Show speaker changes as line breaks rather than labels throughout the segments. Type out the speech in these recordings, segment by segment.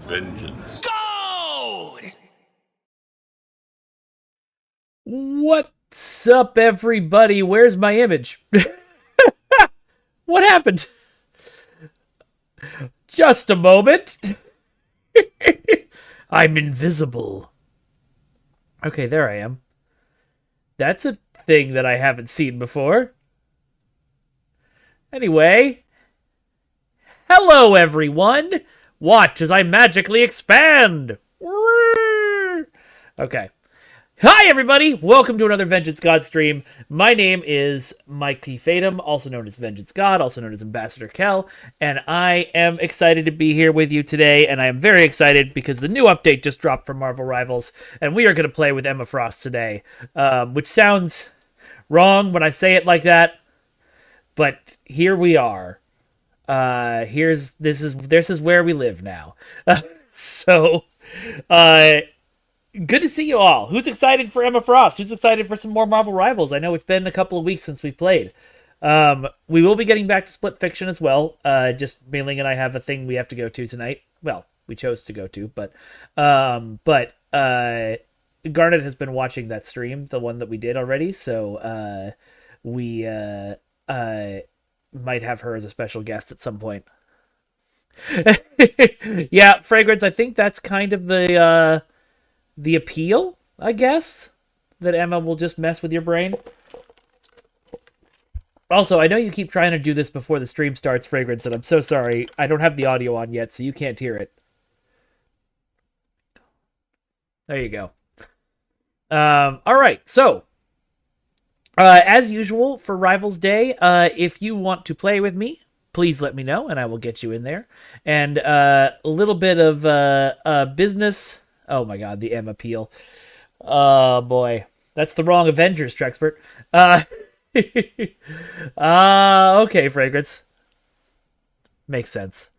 Vengeance.
Gold!
What's up, everybody? Where's my image? What happened? Just a moment. I'm invisible. Okay, there I am. That's a thing that I haven't seen before. Anyway, hello, everyone. Watch as I magically expand. Okay. Hi, everybody! Welcome to another Vengeance God stream. My name is Mike P. Fatum, also known as Vengeance God, also known as Ambassador Kel, and I am excited to be here with you today, and I am very excited because the new update just dropped for Marvel Rivals, and we are going to play with Emma Frost today, which sounds wrong when I say it like that, but here we are. This is where we live now. So, good to see you all. Who's excited for Emma Frost? Who's excited for some more Marvel Rivals? I know it's been a couple of weeks since we've played. We will be getting back to Split Fiction as well. Just Mailing and I have a thing we have to go to tonight. Well, we chose to go to, but Garnet has been watching that stream, the one that we did already, so we might have her as a special guest at some point. Yeah, Fragrance, I think that's kind of the appeal, I guess, that Emma will just mess with your brain. Also, I know you keep trying to do this before the stream starts, Fragrance, and I'm so sorry. I don't have the audio on yet, so you can't hear it. There you go. All right, so as usual for Rivals Day, if you want to play with me, please let me know, and I will get you in there. And a little bit of business. Oh my god, the M appeal. Oh boy. That's the wrong Avengers, Trexpert. Okay, Fragrance. Makes sense.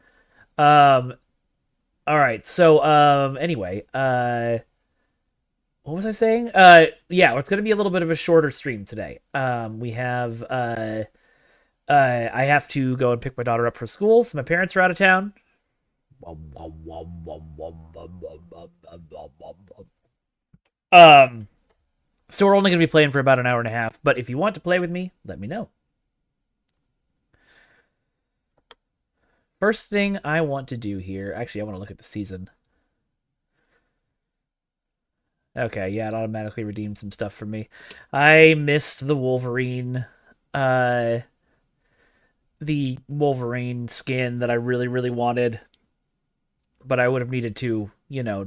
Alright, so, anyway, what was I saying? Yeah, it's gonna be a little bit of a shorter stream today. We have, I have to go and pick my daughter up from school, so my parents are out of town. So we're only going to be playing for about an hour and a half, but if you want to play with me, let me know. First thing I want to do here, actually I want to look at the season. Okay, yeah, it automatically redeemed some stuff for me. I missed the Wolverine skin that I really, really wanted. But I would have needed to,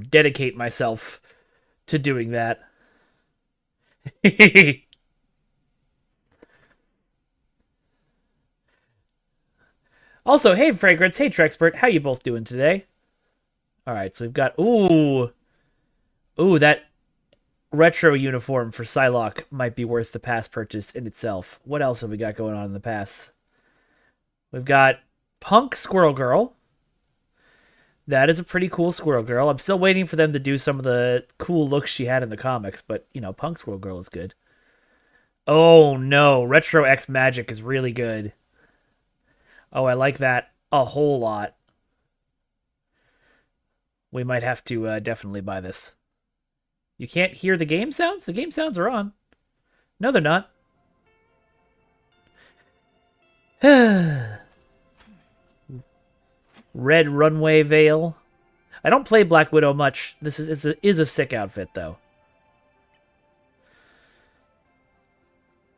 dedicate myself to doing that. Also, hey Fragrance, hey Trexpert, how you both doing today? Alright, so we've got, ooh, that retro uniform for Psylocke might be worth the pass purchase in itself. What else have we got going on in the past? We've got Punk Squirrel Girl. That is a pretty cool Squirrel Girl. I'm still waiting for them to do some of the cool looks she had in the comics, but, Punk Squirrel Girl is good. Oh, no. Retro X Magic is really good. Oh, I like that a whole lot. We might have to definitely buy this. You can't hear the game sounds? The game sounds are on. No, they're not. Red Runway Veil. I don't play Black Widow much. This is a sick outfit, though.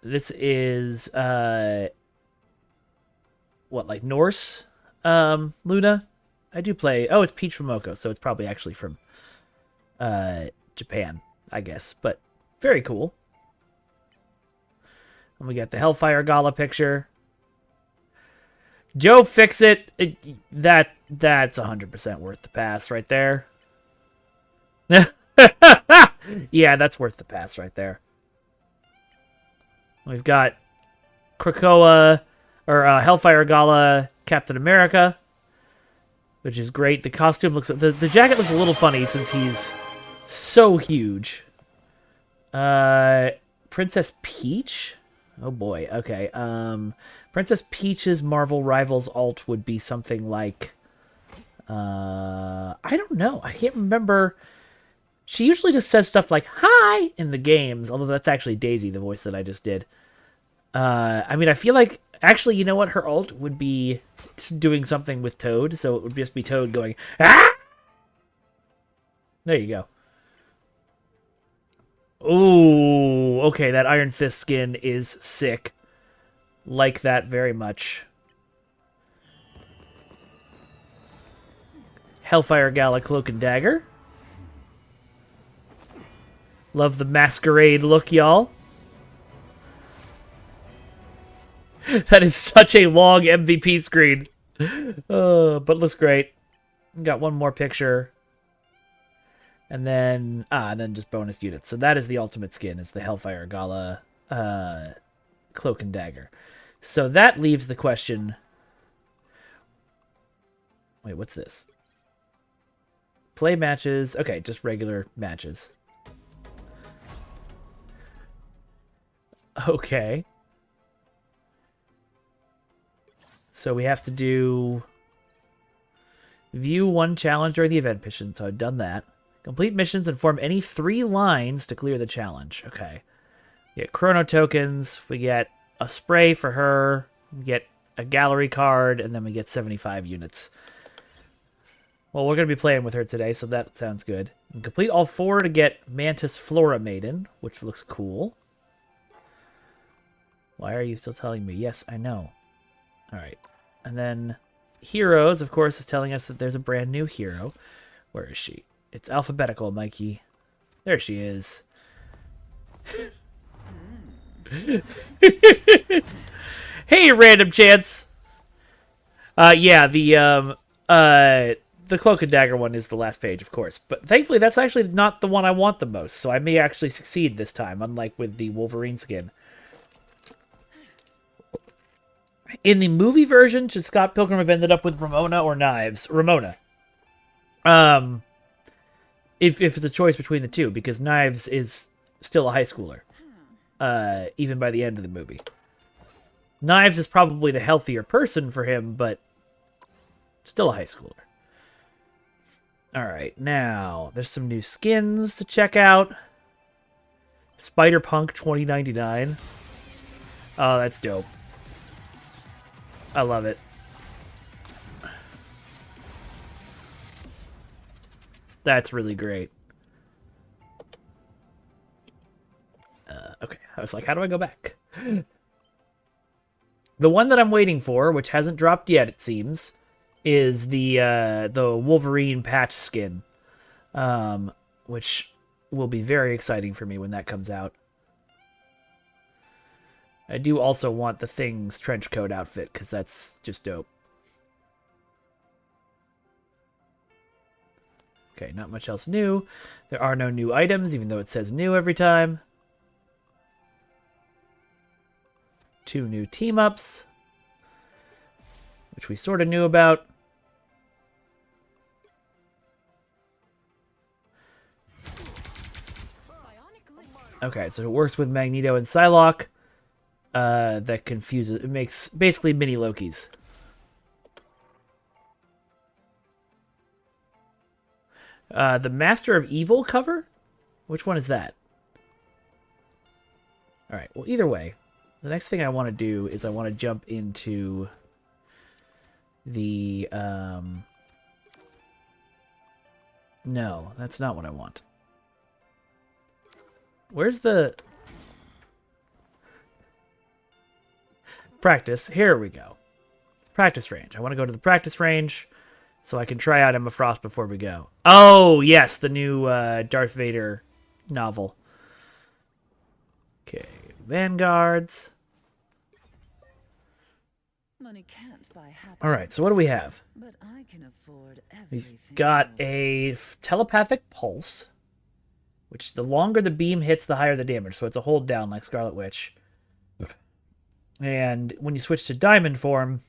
This is, what, like Norse Luna? I do play... Oh, it's Peach from Moko, so it's probably actually from Japan, I guess. But very cool. And we got the Hellfire Gala picture. Joe Fixit, that's 100% worth the pass right there. Yeah, that's worth the pass right there. We've got Krakoa, or Hellfire Gala Captain America, which is great. The costume looks... The jacket looks a little funny since he's so huge. Princess Peach? Oh boy, okay. Princess Peach's Marvel Rivals alt would be something like... I don't know. I can't remember. She usually just says stuff like "hi" in the games, although that's actually Daisy, the voice that I just did. I mean, I feel like actually, you know what? Her ult would be doing something with Toad, so it would just be Toad going ah. There you go. Ooh, okay, that Iron Fist skin is sick. Like that very much. Hellfire Gala Cloak and Dagger. Love the masquerade look, y'all. That is such a long MVP screen. But looks great. Got one more picture. And then just bonus units. So that is the ultimate skin, is the Hellfire Gala Cloak and Dagger. So that leaves the question... Wait, what's this? Play matches. Okay, just regular matches. Okay. So we have to do... View one challenge during the event mission. So I've done that. Complete missions and form any 3 lines to clear the challenge. Okay. We get chrono tokens. We get a spray for her. We get a gallery card. And then we get 75 units. Well, we're going to be playing with her today, so that sounds good. And complete all 4 to get Mantis Flora Maiden, which looks cool. Why are you still telling me? Yes, I know. Alright. And then Heroes, of course, is telling us that there's a brand new hero. Where is she? It's alphabetical, Mikey. There she is. Hey, random chance. Yeah, the Cloak and Dagger one is the last page, of course. But thankfully, that's actually not the one I want the most, so I may actually succeed this time, unlike with the Wolverine skin. In the movie version, should Scott Pilgrim have ended up with Ramona or Knives? Ramona. If it's a choice between the two, because Knives is still a high schooler, even by the end of the movie. Knives is probably the healthier person for him, but still a high schooler. Alright, now, there's some new skins to check out. Spider-Punk 2099. Oh, that's dope. I love it. That's really great. Okay, I was like, how do I go back? The one that I'm waiting for, which hasn't dropped yet, it seems, is the Wolverine patch skin, which will be very exciting for me when that comes out. I do also want the Thing's trench coat outfit, because that's just dope. Okay, not much else new. There are no new items, even though it says new every time. 2 new team-ups, which we sort of knew about. Okay, so it works with Magneto and Psylocke. That confuses... It makes basically mini Lokis. The Master of Evil cover? Which one is that? Alright, well, either way, the next thing I want to do is I want to jump into the... No, that's not what I want. Where's the... Practice. Here we go. Practice range. I want to go to the practice range so I can try out Emma Frost before we go. Oh, yes, the new Darth Vader novel. Okay, Vanguards.
Money can't buy happiness.
All right, so what do we have?
But I can afford
We've
everything
got
else.
a telepathic pulse, which the longer the beam hits, the higher the damage. So it's a hold down like Scarlet Witch. And when you switch to diamond form,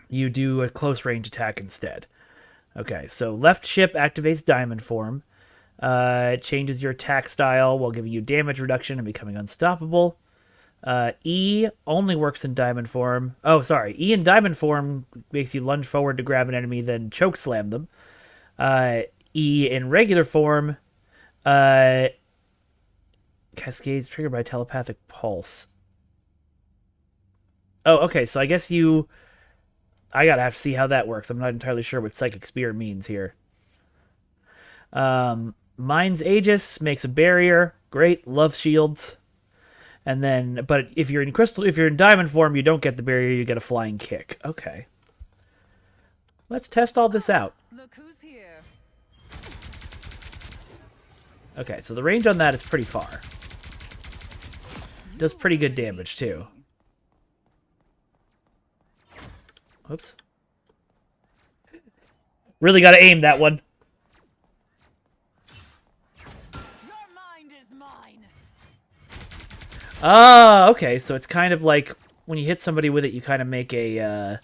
you do a close range attack instead. Okay, so left ship activates diamond form. It changes your attack style while giving you damage reduction and becoming unstoppable. E only works in diamond form. Oh, sorry. E in diamond form makes you lunge forward to grab an enemy, then choke slam them. E in regular form, cascades triggered by telepathic pulse. Oh, okay. So I guess I gotta have to see how that works. I'm not entirely sure what Psychic Spear means here. Mind's Aegis makes a barrier. Great. Love shields. And then, but if you're in diamond form, you don't get the barrier, you get a flying kick. Okay. Let's test all this out.
Look who's here.
Okay, so the range on that is pretty far. Does pretty good damage, too. Oops. Really gotta aim that one. Ah, okay. So it's kind of like when you hit somebody with it, you kind of make a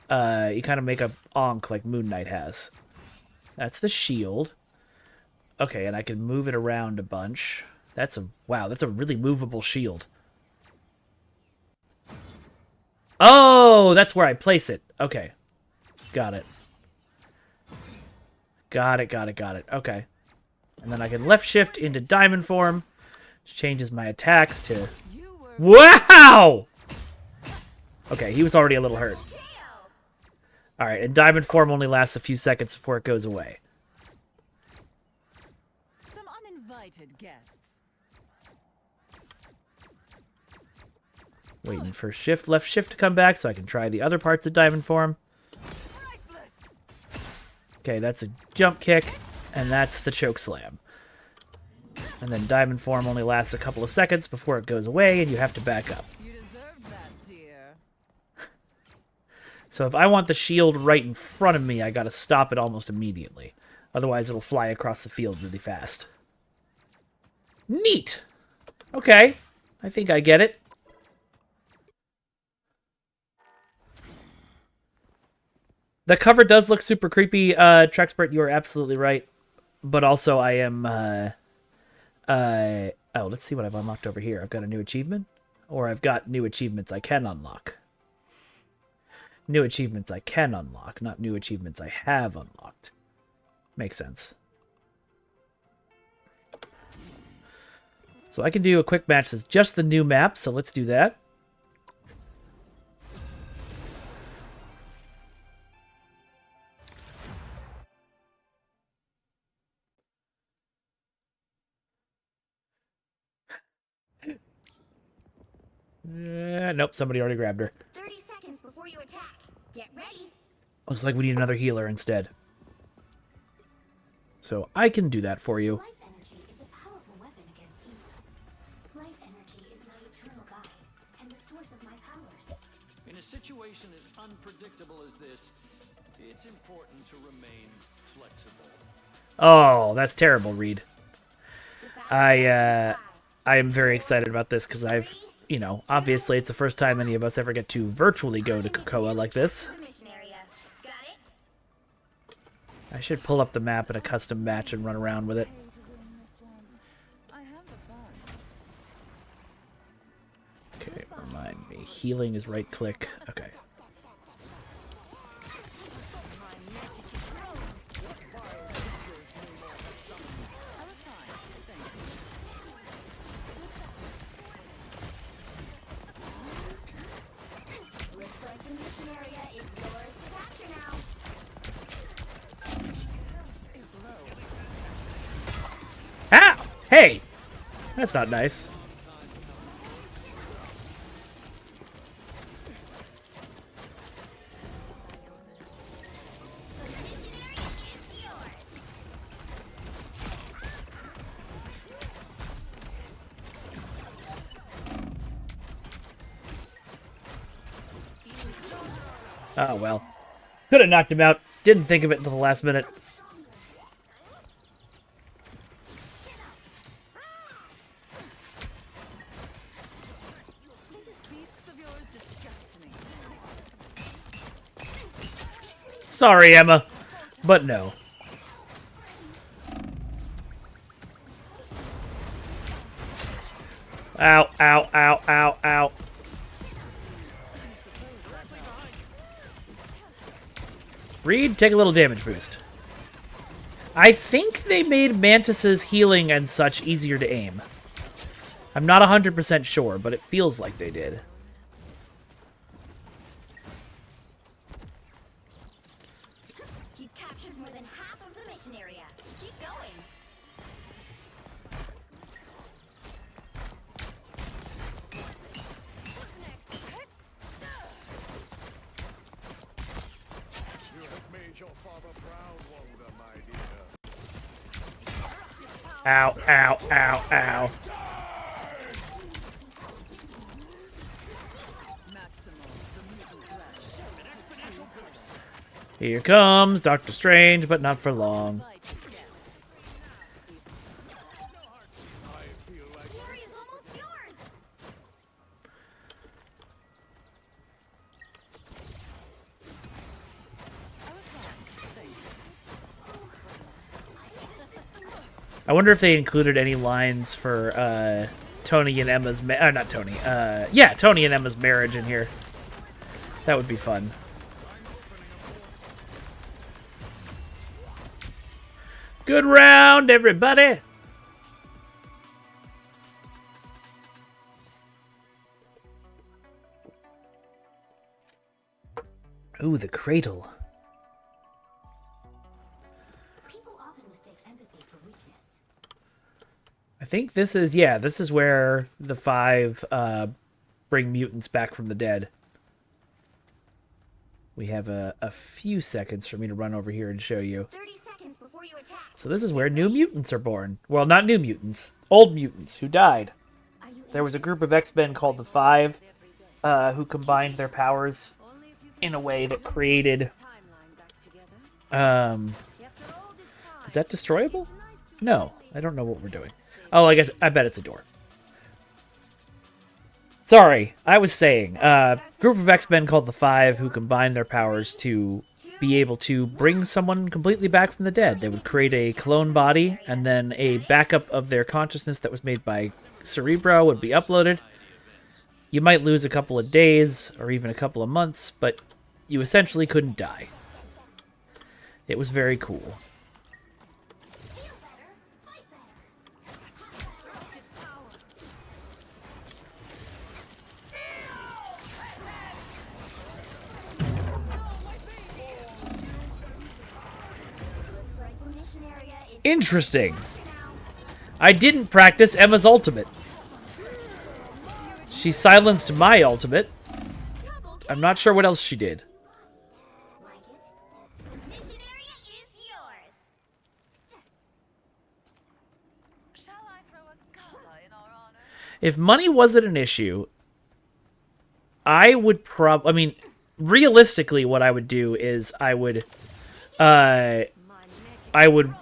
onk like Moon Knight has. That's the shield. Okay, and I can move it around a bunch. That's a really movable shield. Oh, that's where I place it. Okay. Got it. Got it. Okay. And then I can left shift into diamond form. Changes my attacks to... Wow! Okay, he was already a little hurt. Alright, and diamond form only lasts a few seconds before it goes away.
Some uninvited guests.
Waiting for left shift to come back so I can try the other parts of diamond form. Okay, that's a jump kick, and that's the choke slam. And then diamond form only lasts a couple of seconds before it goes away, and you have to back up.
You deserved that, dear.
So if I want the shield right in front of me, I gotta stop it almost immediately. Otherwise, it'll fly across the field really fast. Neat! Okay, I think I get it. The cover does look super creepy, Trexpert, you are absolutely right. But also, I am... oh, let's see what I've unlocked over here. I've got a new achievement, or I've got new achievements I can unlock. New achievements I can unlock, not new achievements I have unlocked. Makes sense. So I can do a quick match that's just the new map, so let's do that. Nope, somebody already grabbed her.
30 seconds before you attack. Get ready.
Looks like we need another healer instead. So I can do that for you.
Life energy is a powerful weapon against evil. Life energy is my eternal guide and the source of my powers.
In a situation as unpredictable as this, it's important to remain flexible.
Oh, that's terrible, Reed. I am very excited about this because I've, you know, obviously it's the first time any of us ever get to virtually go to Krakoa like this. I should pull up the map in a custom match and run around with it. Okay, remind me. Healing is right click. Okay. Ow! Hey! That's not nice. Oh, well. Could have knocked him out. Didn't think of it until the last minute. Sorry, Emma, but no. Ow, ow, ow, ow, ow. Reed, take a little damage boost. I think they made Mantis's healing and such easier to aim. I'm not 100% sure, but it feels like they did.
You've captured more than half of the mission area. Keep going.
You have made your father proud, Walder, my dear.
Ow, ow, ow, ow. Here comes Doctor Strange, but not for long.
Glory is almost yours.
I wonder if they included any lines for Tony and Emma's not Tony. Yeah, Tony and Emma's marriage in here. That would be fun. Good round, everybody. Ooh, the cradle.
People often mistake empathy for weakness.
I think this is where the 5 bring mutants back from the dead. We have a few seconds for me to run over here and show you.
30 seconds before you attack.
So this is where new mutants are born. Well, not new mutants. Old mutants who died.
Are you
There was a group of X-Men called the 5 who combined their powers in a way that created... Is that destroyable? No, I don't know what we're doing. Oh, I bet it's a door. Sorry, I was saying, group of X-Men called the 5 who combined their powers to be able to bring someone completely back from the dead. They would create a clone body, and then a backup of their consciousness that was made by Cerebro would be uploaded. You might lose a couple of days, or even a couple of months, but you essentially couldn't die. It was very cool.
feel better? Fight better. Such destructive power. Looks like the mission area is
Interesting.
now.
I didn't practice Emma's ultimate. She silenced my ultimate. I'm not sure what else she did.
Like it? The mission area is yours.
Shall I throw a gala in our honor?
If money wasn't an issue, I would realistically, what I would do is I would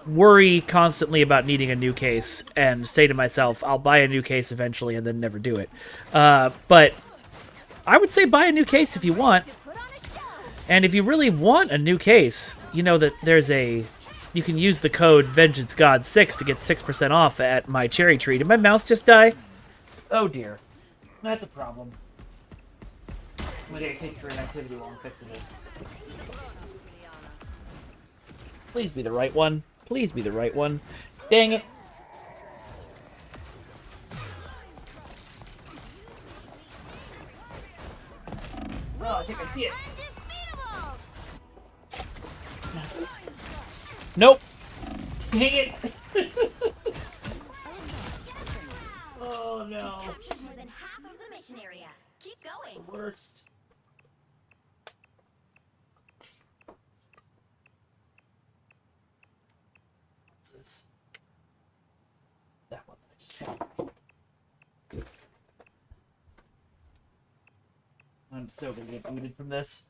worry constantly about needing a new case and say to myself, I'll buy a new case eventually and then never do it. But I would say buy a new case if you want.
Put on a show.
And if you really want a new case, you know that you can use the code VengeanceGod6 to get 6% off at my cherry tree. Did my mouse just die? Oh dear. That's a problem. We gotta take through an activity while I'm fixing this. Please be the right one. Please be the right one. Dang it. Oh, I think I see it.
Undefeatable.
Nope. Dang it. Oh no.
Captured more than half of the mission area. Keep going.
Worst. What's this? That one that I just had. I'm so gonna get booted from this.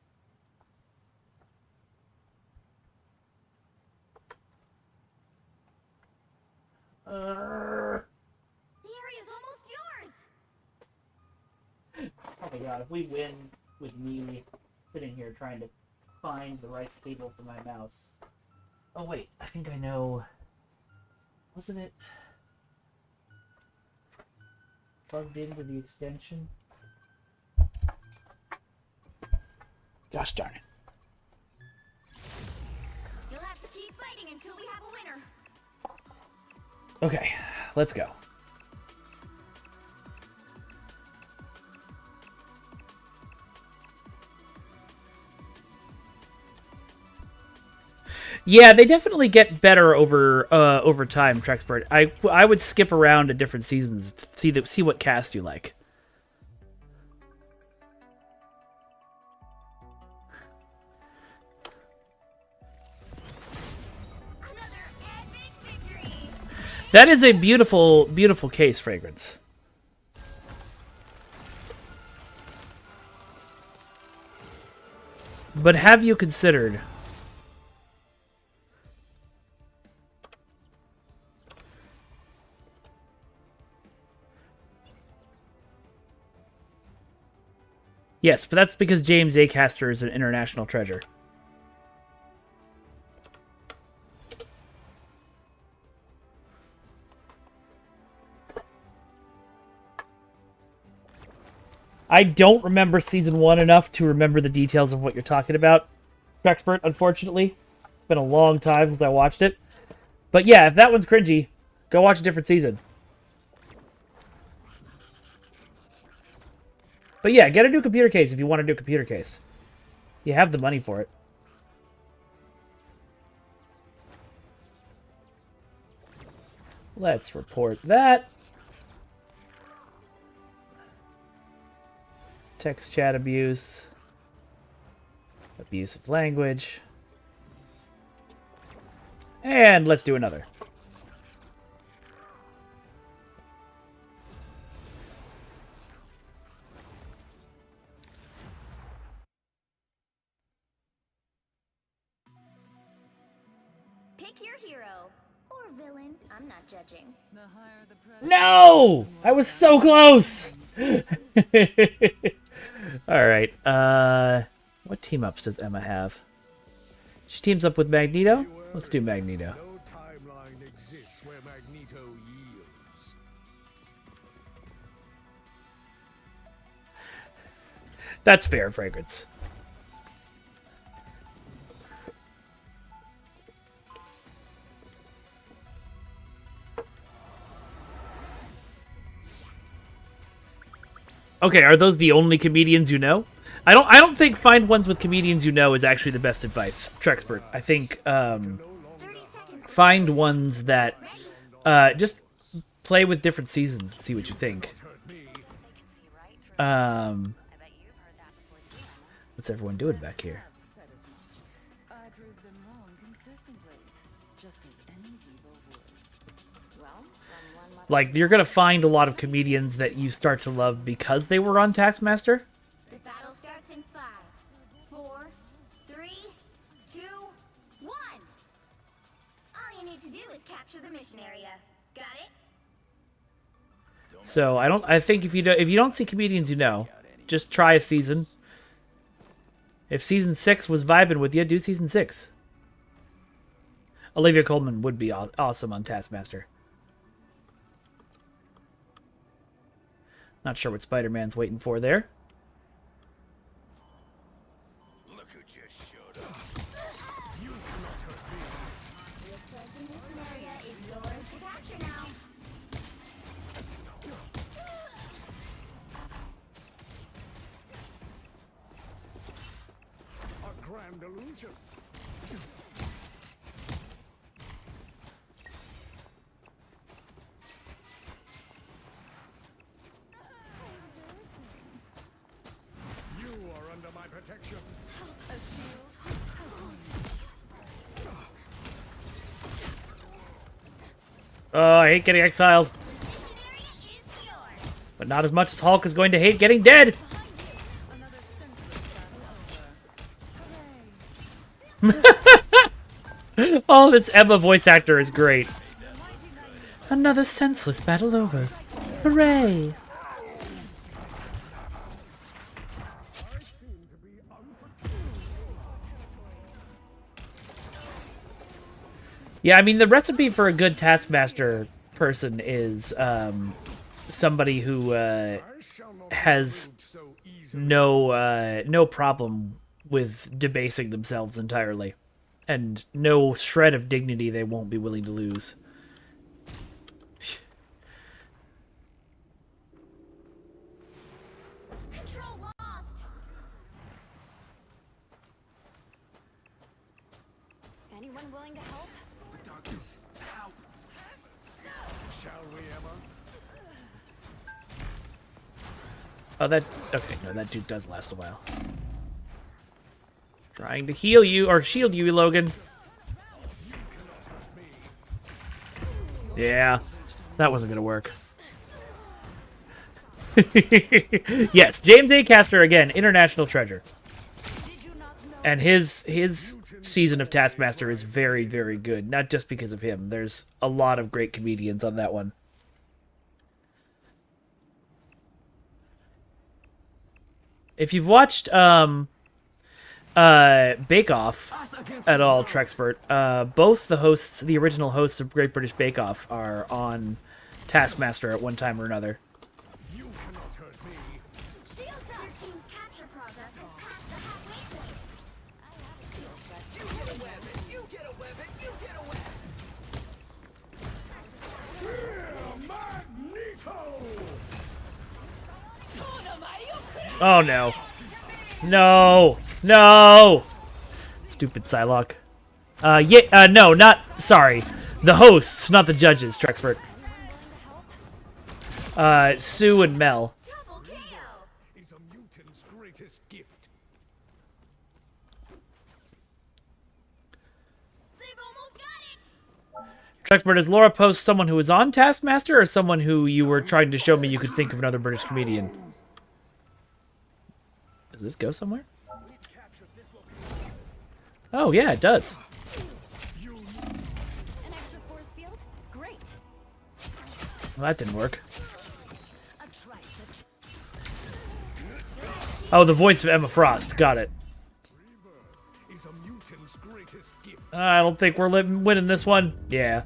The area is almost yours.
Oh my god, if we win with me sitting here trying to find the right cable for my mouse. Oh wait, I think I know. Wasn't it? plugged into the extension. Gosh darn it.
You'll have to keep fighting until we have a winner.
Okay, let's go. Yeah, they definitely get better over time, Trexpert. I would skip around to different seasons to see what cast you like.
Another epic victory.
That is a beautiful, beautiful case, Fragrance. But have you considered... Yes, but that's because James Acaster is an international treasure. I don't remember Season 1 enough to remember the details of what you're talking about, Expert, unfortunately. It's been a long time since I watched it. But yeah, if that one's cringy, go watch a different season. But yeah, get a new computer case if you want a new computer case. You have the money for it. Let's report that. Text chat abuse. Abusive language. And let's do another.
Pick your hero or villain. I'm not judging.
The higher the pressure.
No! I was so close! Alright, what team-ups does Emma have? She teams up with Magneto? Let's do Magneto.
No timeline exists where Magneto yields.
That's fair, Fragrance. Okay, are those the only comedians you know? I don't think find ones with comedians you know is actually the best advice, Trexpert. I think
30 seconds.
find ones that just play with different seasons and see what you think.
They can see right through. I bet you've heard that before too, Emma.
What's everyone doing back here?
I've said as much. I prove them wrong consistently, just as any diva would. Well, someone must
Like, you're gonna find a lot of comedians that you start to love because they were on Taskmaster.
The battle starts in 5, 4, 3, 2, 1. All you need to do is capture the mission area. Got it?
So I think if you don't see comedians you know, just try a season. If season 6 was vibing with you, do season 6. Olivia Colman would be awesome on Taskmaster. Not sure what Spider-Man's waiting for there.
Look who just showed up. You cannot hurt me.
The present mission area is yours to capture now.
A grand illusion. You are under my protection.
Oh, I hate getting exiled.
Mission area is yours.
But not as much as Hulk is going to hate getting dead.
another senseless battle over.
Oh, this Emma voice actor is great. Another senseless battle over. Hooray! Yeah, I mean, the recipe for a good Taskmaster person is somebody who
I shall not be
has
moved so easily.
no problem with debasing themselves entirely, and no shred of dignity they won't be willing to lose.
Control lost. Anyone willing to help?
The darkness. Help! Shall we, Emma?
Oh, that okay. No, that dude does last a while. Trying to heal you or shield you, Logan. Yeah, that wasn't gonna work. Yes, James A. Caster again, international treasure. And his season of Taskmaster is very, very good. Not just because of him. There's a lot of great comedians on that one. If you've watched Bake Off at all, Trexpert, both the hosts, the original hosts of Great British Bake Off, are on Taskmaster at one time or another.
You cannot hurt me.
Shields up. Your team's capture progress has passed the halfway point.
Magneto!
Oh no. No! No! Stupid Psylocke. No, not... Sorry. The hosts, not the judges, Trexpert. Sue and Mel.
Double KO.
Is a mutant's greatest gift.
They've almost got it.
Trexpert, is Laura Post someone who was on Taskmaster or someone who you were trying to show me you could think of another British comedian? Does this go somewhere? Oh, yeah, it does.
An extra force field? Great.
Well, that didn't work.
A trice.
Oh, the voice of Emma Frost. Got it.
Is a mutant's greatest gift.
I don't think we're winning this one. Yeah.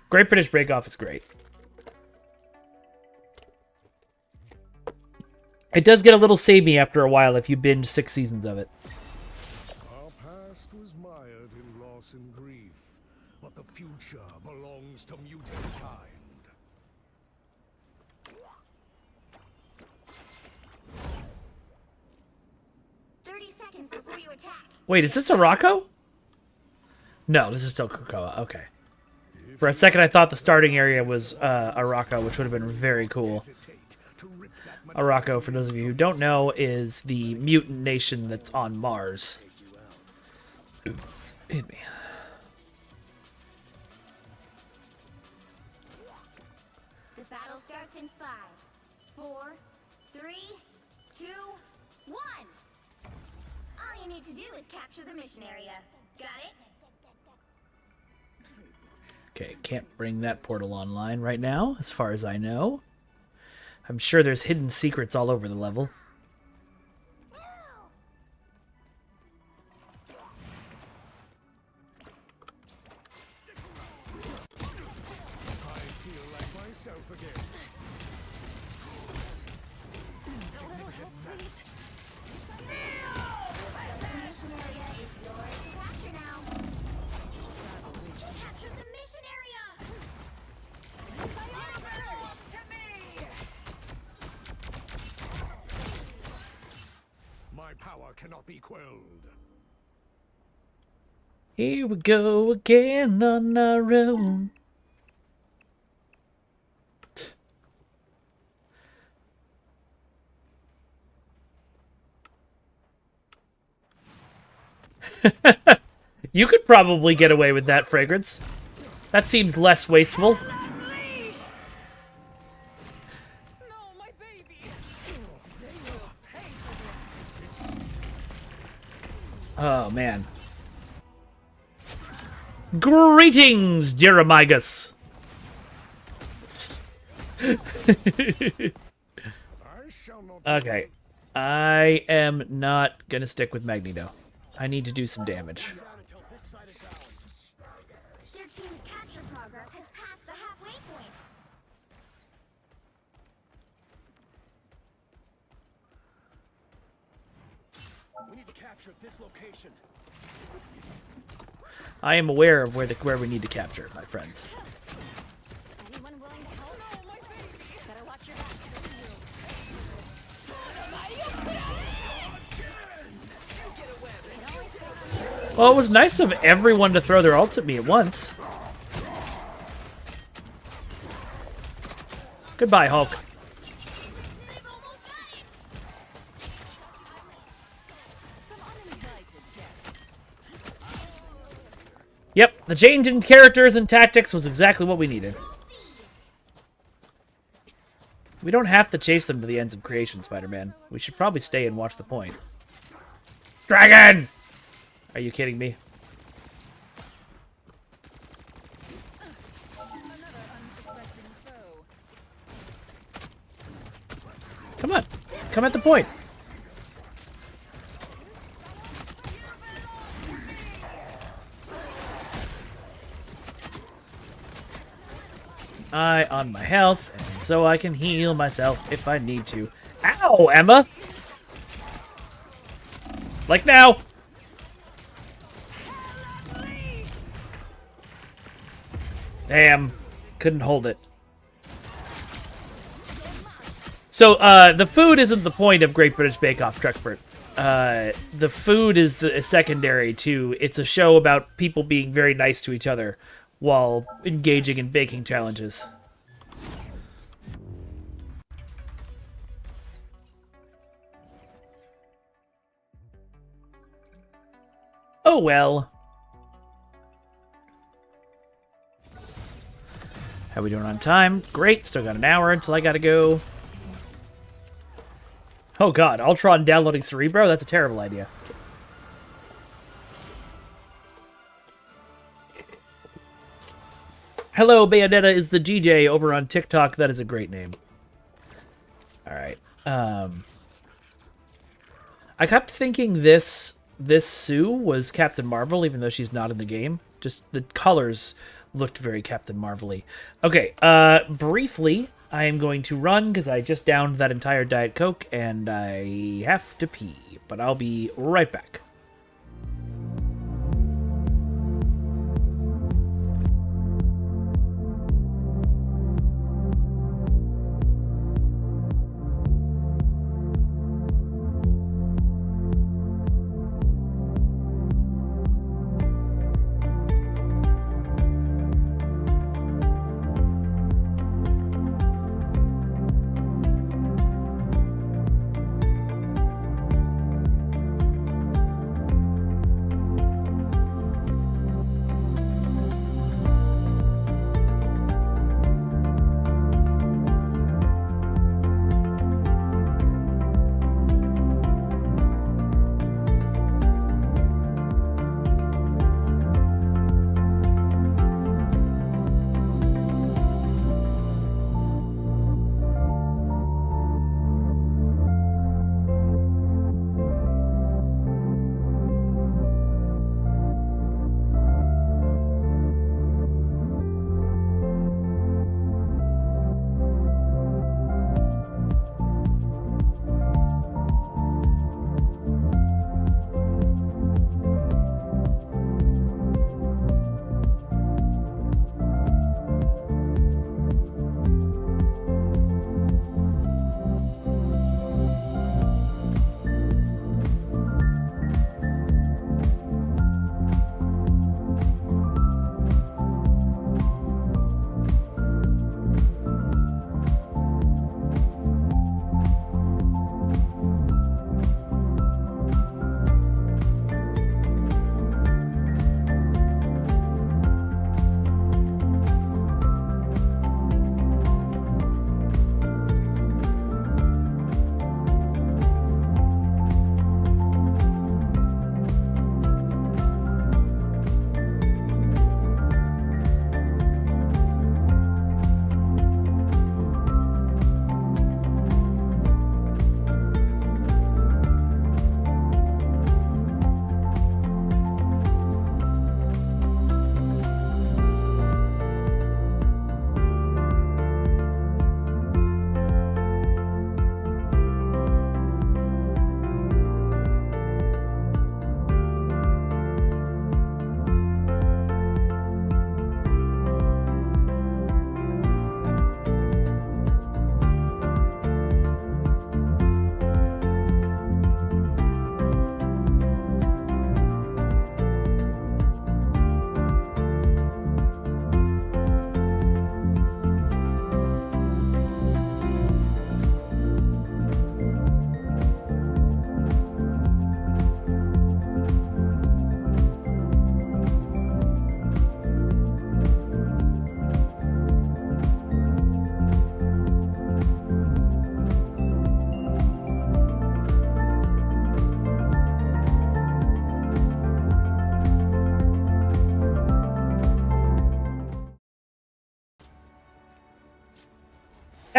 Great British Bake Off is great. It does get a little samey after a while if you binge 6 seasons of it.
Our past was mired in loss and grief, but the future belongs to mutant kind.
Seconds before you attack.
Wait, is this a Rocco? No, this is still Krakoa. Okay. For a second, I thought the starting area was a Rocco, which would have been very cool.
Hesitate to rip that
Araco, for those of you who don't know, is the mutant nation that's on Mars. Hit me.
The battle starts in 5, 4, 3, 2, 1. All you need to do is capture the mission area. Got it?
Okay, can't bring that portal online right now, as far as I know. I'm sure there's hidden secrets all over the level.
I feel like myself again.
The mission area is yours to capture now. Capture the mission area!
My power cannot be quelled.
Here we go again on our own. You could probably get away with that, Fragrance. That seems less wasteful.
No, my baby. They will pay for this.
Oh, man. Greetings, Jeremigus.
I shall not.
Okay. I am not gonna stick with Magneto. I need to do some damage.
We need to capture this location.
I am aware of where we need to capture, my friends.
Anyone willing to help? Better watch your back.
Well, it was nice of everyone to throw their ults at me at once. Goodbye, Hulk. Yep, the change in characters and tactics was exactly what we needed. We don't have to chase them to the ends of creation, Spider-Man. We should probably stay and watch the point. Dragon! Are you kidding me? Come on. Come at the point. Eye on my health, and so I can heal myself if I need to. Ow, Emma! Like now! Damn. Couldn't hold it. So, the food isn't the point of Great British Bake Off, Trexpert. The food is secondary to... It's a show about people being very nice to each other while engaging in baking challenges. Oh well. How we doing on time? Great, still got an hour until I gotta go. Oh god, Ultron downloading Cerebro? That's a terrible idea. Hello, Bayonetta is the GJ over on TikTok. That is a great name. Alright. I kept thinking this Sue was Captain Marvel, even though she's not in the game. Just the colors looked very Captain Marvel-y. Okay, briefly, I am going to run because I just downed that entire Diet Coke and I have to pee. But I'll be right back.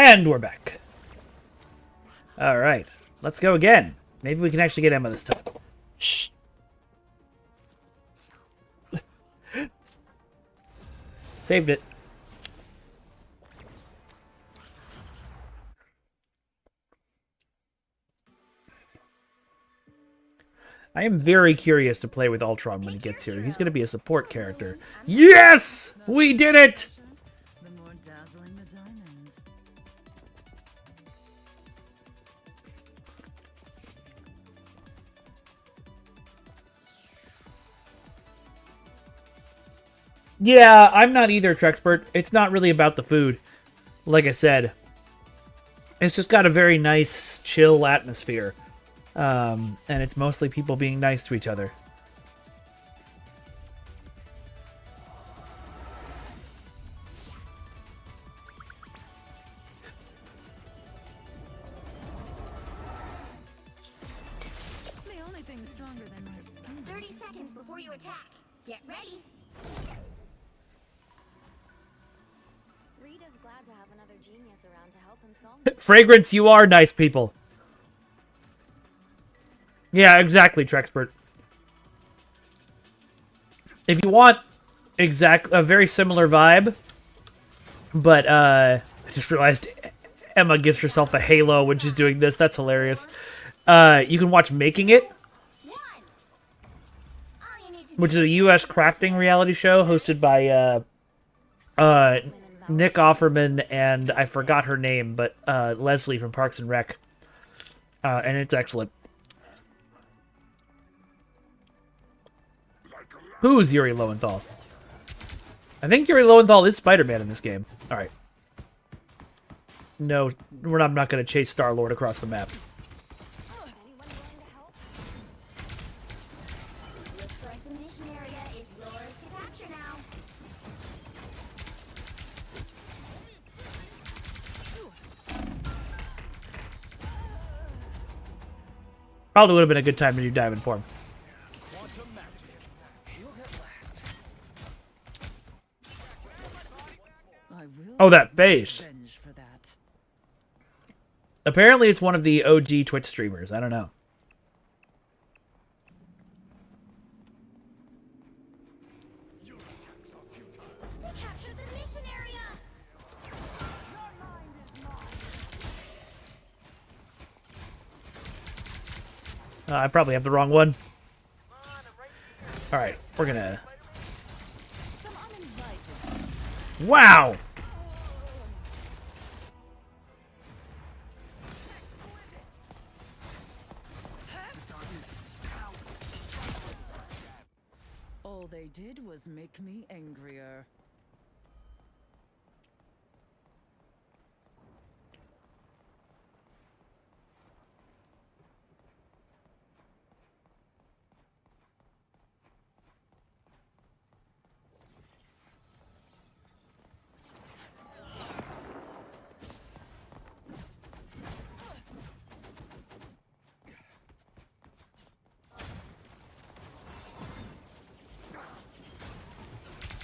And we're back. Alright. Let's go again. Maybe we can actually get Emma this time. Shh. Saved it. I am very curious to play with Ultron when he gets here. He's going to be a support character. Yes! We did it!
The more dazzling the diamond.
Yeah, I'm not either, Trexpert. It's not really about the food. Like I said, it's just got a very nice, chill atmosphere. And it's mostly people being nice to each other.
The only thing stronger than my skin.
30 seconds before you attack. Get ready.
Rita's glad to have another genius around to help him solve.
Fragrance, you are nice people. Yeah, exactly, Trexpert. If you want a very similar vibe, but I just realized Emma gives herself a halo when she's doing this. That's hilarious. You can watch Making It, which is a U.S. crafting reality show hosted by Nick Offerman and I forgot her name, but Leslie from Parks and Rec. And it's excellent. Who's Yuri Lowenthal? I think Yuri Lowenthal is Spider-Man in this game. Alright. No, I'm not going to chase Star-Lord across the map.
Looks like the mission area is yours to capture now.
Probably would have been a good time to do Diamond Form.
I will
Oh, that face.
revenge for that.
Apparently it's one of the OG Twitch streamers. I don't know.
They captured the mission area.
I probably have the wrong one. Alright, we're gonna...
Some uninvited.
Wow!
All they did was make me angrier.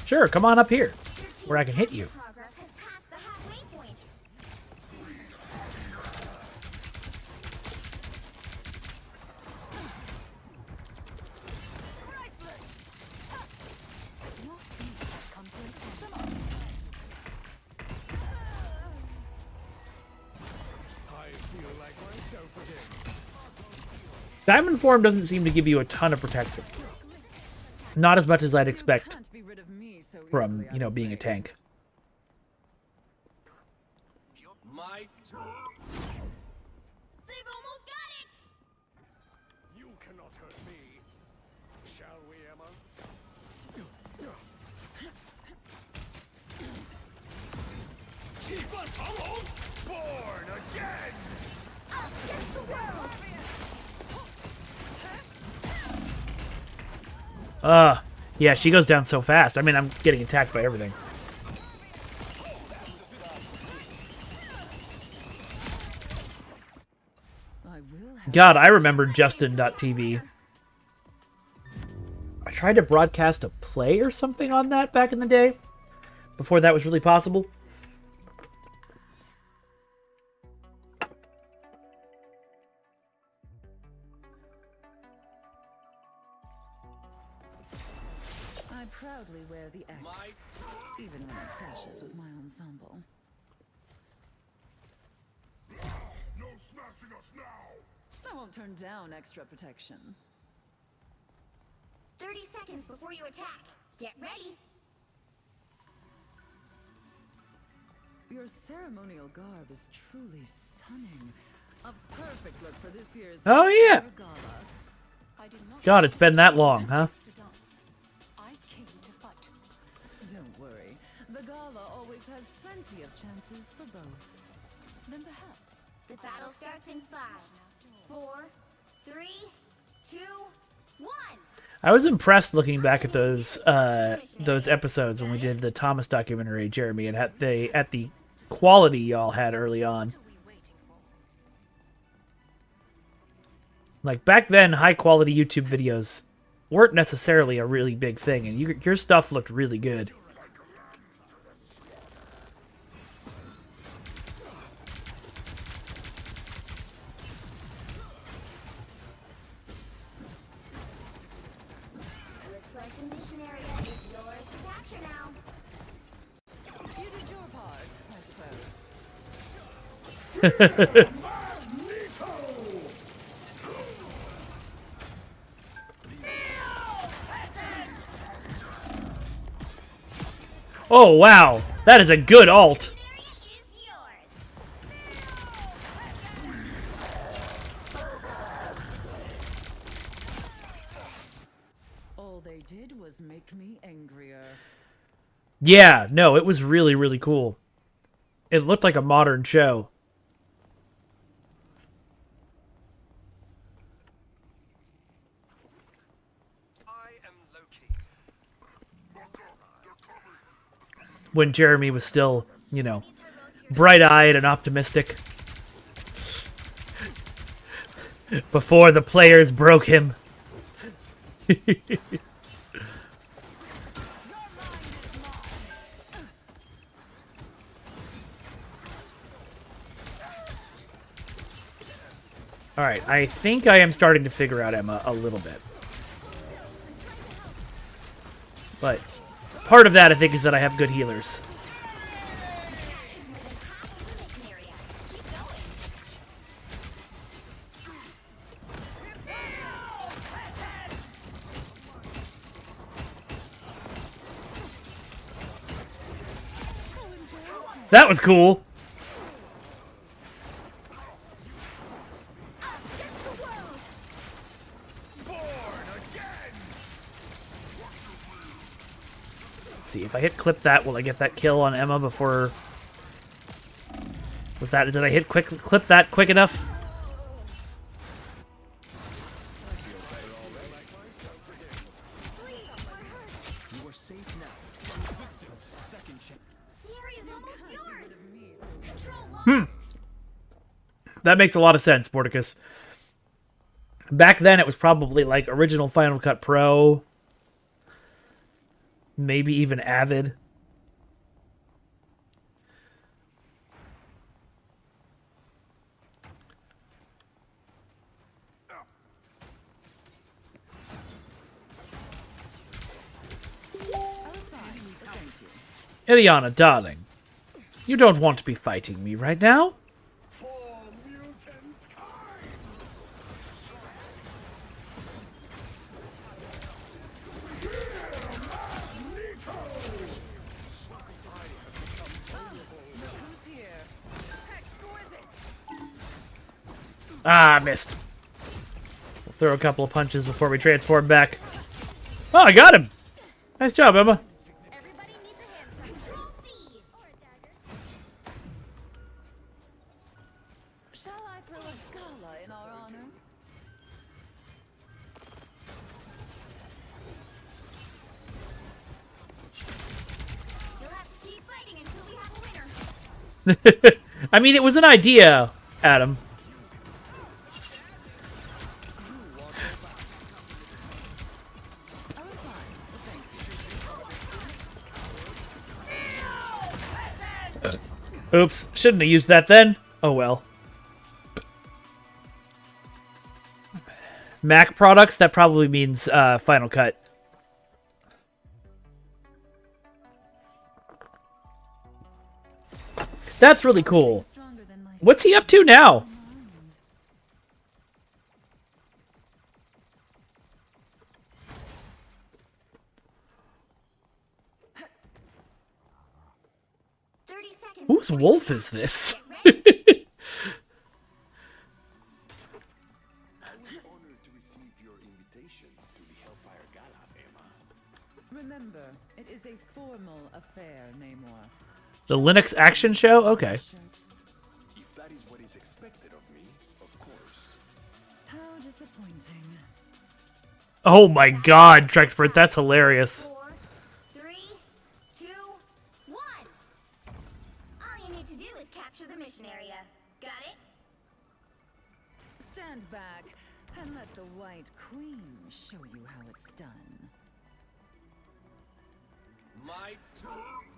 Sure, come on up here,
Your team's
where I can hit you.
progress has passed the halfway point.
Your feet have come to some
I feel like myself again.
Diamond Form doesn't seem to give you a ton of protection. Not as much as I'd expect
can't be rid of me so
from,
easily, I
you know,
don't
being a
think.
tank.
My
They've almost got it.
You cannot hurt me. Shall we, Emma? Chief Apollo, born again!
Us against the world.
Yeah, she goes down so fast. I mean, I'm getting attacked by everything.
I will have
God, I remember Justin.tv. I tried to broadcast a play or something on that back in the day, before that was really possible.
proudly wear the X, even when it clashes with my ensemble.
No smashing us now!
I won't turn down extra protection.
30 seconds before you attack. Get ready.
Your ceremonial garb is truly stunning. A perfect look for this year's
Oh, yeah.
gala.
I did not
God, it's been that long, huh?
to dance. I came to fight.
Don't worry. The gala always has plenty of chances for both. Then perhaps
The battle starts in 5, 4, 3, 2, 1.
I was impressed looking back at those episodes when we did the Thomas documentary, Jeremy, and at the quality y'all had early on. Like back then, high quality YouTube videos weren't necessarily a really big thing, and your stuff looked really good.
Looks like the mission area is yours to capture now.
you did your part, I suppose.
Oh wow, that is a good alt.
Area is yours.
All they did was make me angrier.
Yeah, no, it was really, really cool. It looked like a modern show.
I am Loki.
When Jeremy was still, you know, bright-eyed and optimistic. Before the players broke him. Alright, I think I am starting to figure out Emma a little bit. But part of that, I think, is that I have good healers.
Mission area. Keep going.
That was cool.
Us against the world.
Let's see, if I hit clip that, will I get that kill on Emma before... Did I hit clip that quick enough?
You are safe now. Resistance, second chance.
The area is almost yours. Control lost.
That makes a lot of sense, Mordicus. Back then, it was probably like original Final Cut Pro. Maybe even Avid.
I was fine, thank you.
Iliana, darling. You don't want to be fighting me right now?
For mutant kind!
Who's here? Exquisite!
Ah, I missed. We'll throw a couple of punches before we transform back. Oh, I got him! Nice job, Emma.
Everybody needs a hand sign. Control C's. Or a dagger.
Shall I throw a gala in our honor?
You'll have to keep fighting until we have a winner.
I mean, it was an idea, Adam.
I was fine, thank you.
Oops, shouldn't have used that then. Oh well. Mac products, that probably means Final Cut. That's really cool.
Stronger than my
What's he up to now?
mind.
30 seconds.
Whose
before
wolf
you
is this?
get ready.
Honored to receive your invitation to the Hellfire Gala, Emma.
Remember, it is a formal affair, Namor.
The Linux action show? Okay.
Shirt.
If that is what is expected of me, of course.
How disappointing.
Oh my god, Trexpert, that's hilarious.
4, 3, 2, 1. All you need to do is capture the mission area. Got it?
Stand back and let the White Queen show you how it's done.
My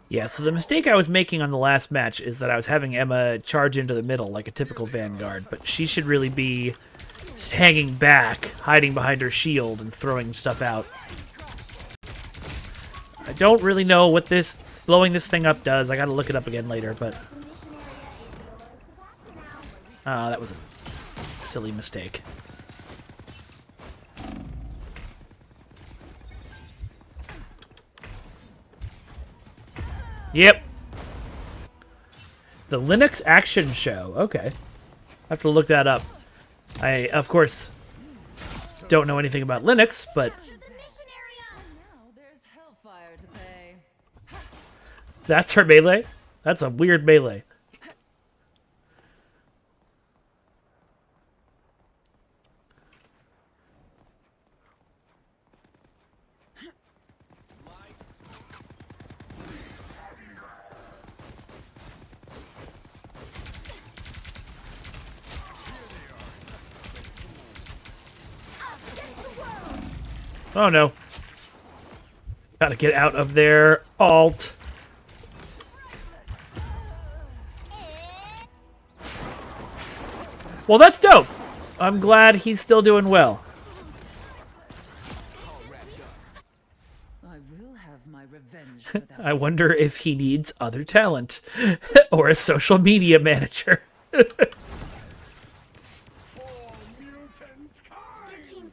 Yeah, so the mistake I was making on the last match is that I was having Emma charge into the middle like a typical Vanguard, but she should really be hanging back, hiding behind her shield, and throwing stuff out. I don't really know what this blowing this thing up does. I gotta look it up again later, but... that was a silly mistake. Yep. The Linux action show. Okay. I have to look that up. I, of course, don't know anything about Linux, but
Capture the mission area.
Now there's hellfire to pay.
that's her melee? That's a weird melee.
Us against the world.
Oh no. Gotta get out of there. Alt. Well, that's dope. I'm glad he's still doing well.
I will have my revenge for that.
I wonder if he needs other talent or a social media manager.
Your team's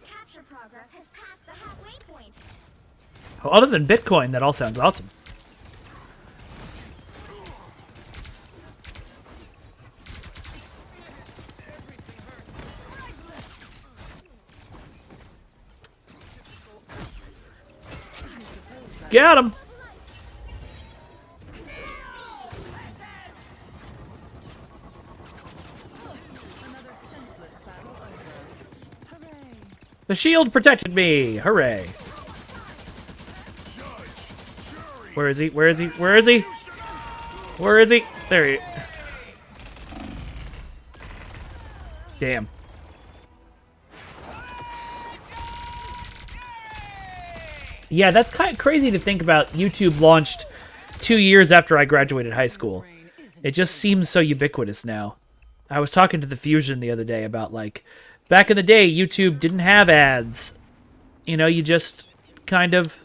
capture progress has passed the halfway point.
Other than Bitcoin, that all sounds awesome. Got him.
Another senseless battle over. Hooray!
The shield protected me. Hooray. Where is he? Where is he? Where is he? Where is he? There he is. Damn. Yeah, that's kind of crazy to think about. YouTube launched 2 years after I graduated high school. It just seems so ubiquitous now. I was talking to the Fusion the other day about, like, back in the day, YouTube didn't have ads. You know, you just kind of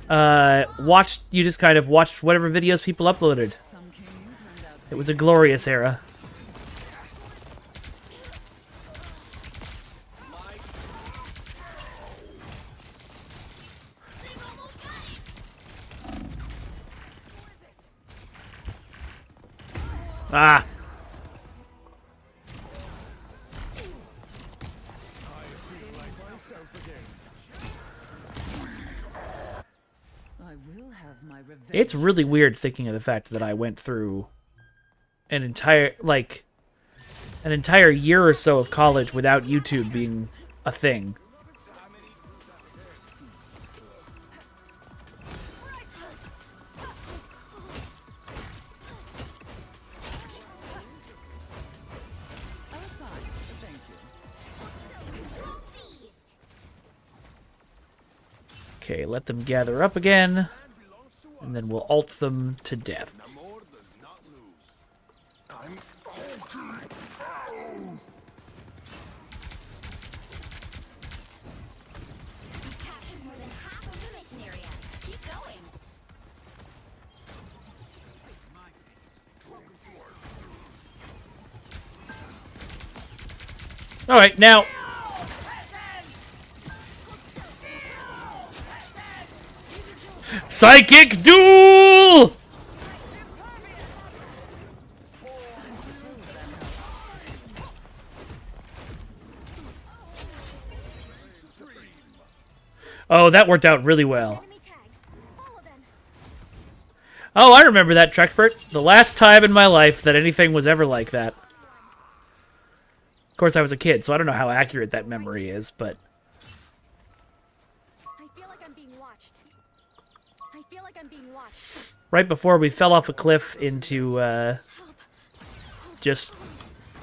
watched whatever videos people uploaded.
Some king turned out
It was a glorious era. Ah.
I will have my revenge.
It's really weird thinking of the fact that I went through an entire year or so of college without YouTube being a thing.
I was fine, but thank you.
Control seized.
Okay, let them gather up again, and then we'll ult them to death.
Namor does not lose. I'm hulking out.
You've captured more than half of the mission area. Keep going.
All right, now. Psychic duel! Oh, that worked out really well.
Enemy tagged. Follow them.
Oh, I remember that, Trexpert. The last time in my life that anything was ever like that. Of course, I was a kid, so I don't know how accurate that memory is, but...
I feel like I'm being watched. I feel like I'm being watched.
Right before we fell off a cliff into, just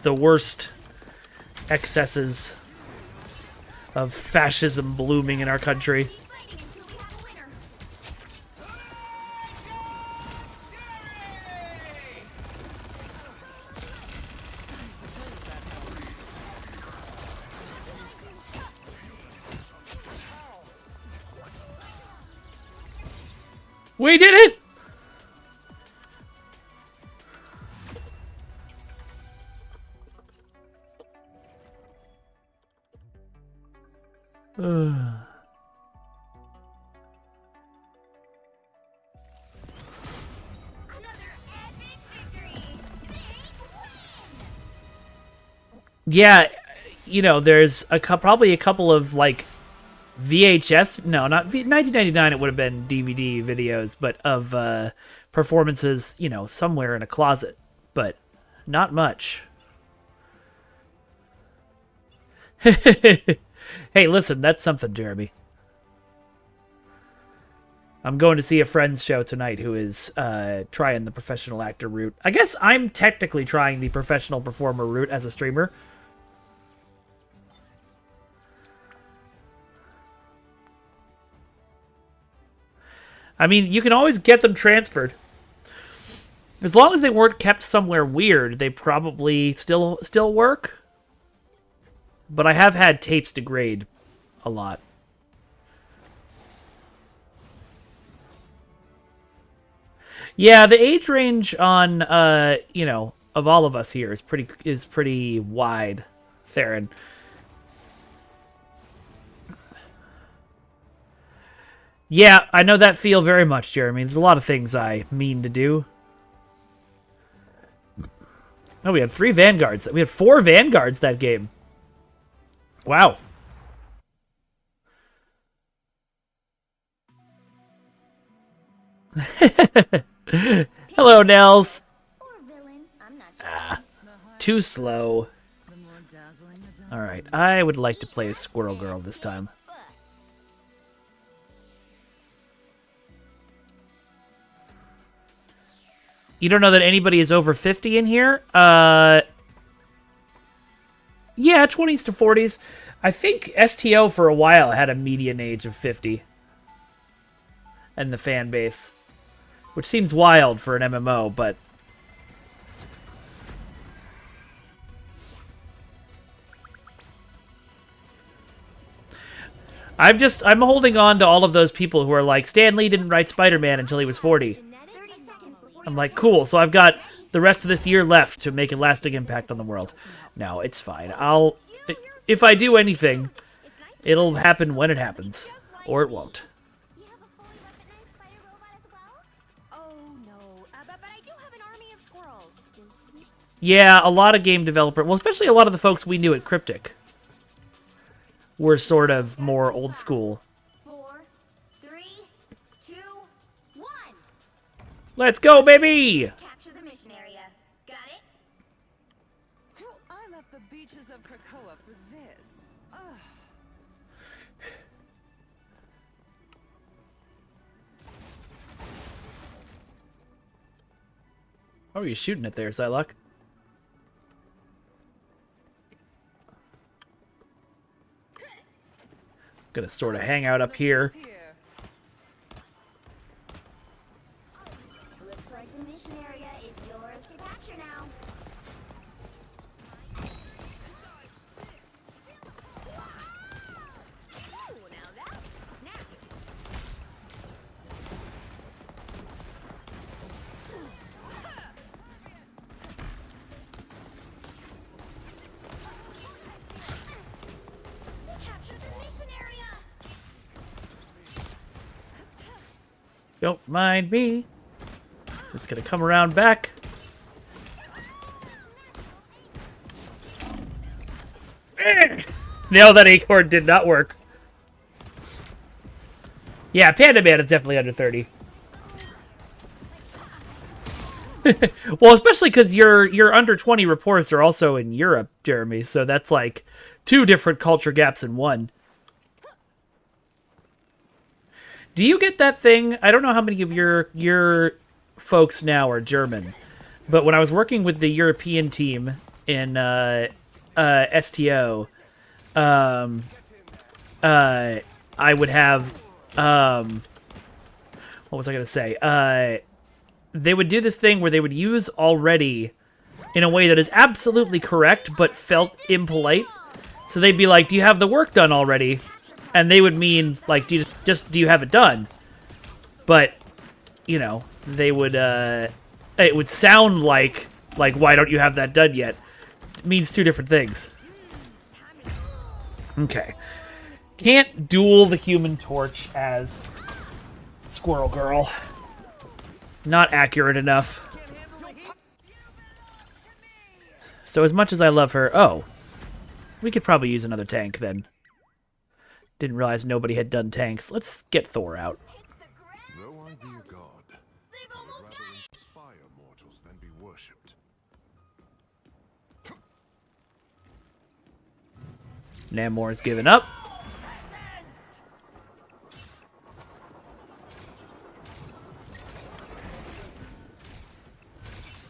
the worst excesses of fascism blooming in our country.
Keep fighting until we have a winner.
We did it!
Another epic victory. Big win.
Yeah, you know, there's probably a couple of, like, VHS... No, not... 1999 it would have been DVD videos, but of performances, you know, somewhere in a closet. But not much. Hey, listen, that's something, Jeremy. I'm going to see a friend's show tonight who is trying the professional actor route. I guess I'm technically trying the professional performer route as a streamer. I mean, you can always get them transferred. As long as they weren't kept somewhere weird, they probably still work. But I have had tapes degrade a lot. Yeah, the age range on you know, of all of us here is pretty wide, Theron. Yeah, I know that feel very much, Jeremy. There's a lot of things I mean to do. Oh, we had 3 Vanguards. We had 4 Vanguards that game. Wow. Hello, Nels.
Or villain. I'm not sure.
Too slow.
The more dazzling the diamond.
Alright, I would like to play as Squirrel Girl this time. You don't know that anybody is over 50 in here? Yeah, 20s to 40s. I think STO for a while had a median age of 50. And the fan base. Which seems wild for an MMO, but... I'm holding on to all of those people who are like, Stan Lee didn't write Spider-Man until he was 40.
30 seconds before
I'm like, cool, so I've got the rest of this year left to make a lasting impact on the world. No, it's fine. If I do anything, it'll happen when it happens. Or it won't.
you have a fully weaponized spider robot as well? Oh no, but I do have an army of squirrels.
Yeah, a lot of game developers, well, especially a lot of the folks we knew at Cryptic, were sort of more old school.
4, 3, 2, 1.
Let's go, baby!
Capture the mission area. Got it?
I left the beaches of Krakoa for this. Ugh.
How are you shooting it there, Psylocke? Gonna sort of hang out up here.
Here.
Looks like the mission area is yours to capture now. Ooh, now that's snappy.
Don't mind me. Just gonna come around back. No, that acorn did not work. Yeah, Panda Man is definitely under 30. Well, especially because your under 20 reports are also in Europe, Jeremy. So that's like 2 different culture gaps in one. Do you get that thing? I don't know how many of your folks now are German, but when I was working with the European team in STO, I would have what was I gonna say? They would do this thing where they would use already in a way that is absolutely correct but felt impolite. So they'd be like, "Do you have the work done already?" And they would mean like, "Do you do you have it done?" But you know, they would it would sound like why don't you have that done yet? It means 2 different things. Okay. Can't duel the Human Torch as Squirrel Girl. Not accurate enough. So as much as I love her... Oh. We could probably use another tank then. Didn't realize nobody had done tanks. Let's get Thor out.
Though I be a god, I would rather inspire mortals than be worshipped.
Namor's given up.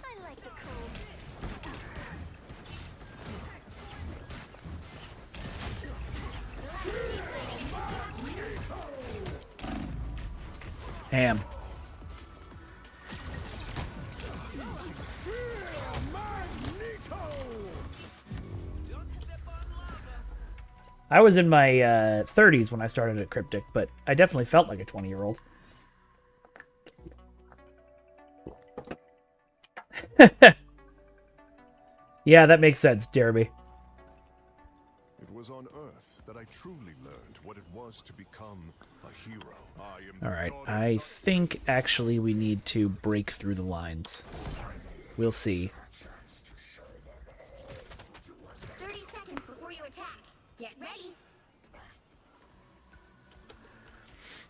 I like the cold.
Ham. I was in my 30s when I started at Cryptic, but I definitely felt like a 20-year-old. Yeah, that makes sense, Jeremy.
It was on Earth that I truly learned what it was to become a hero. I am the
Alright,
god of
I think actually we need to break through the lines. We'll see.
30 seconds before you attack. Get ready.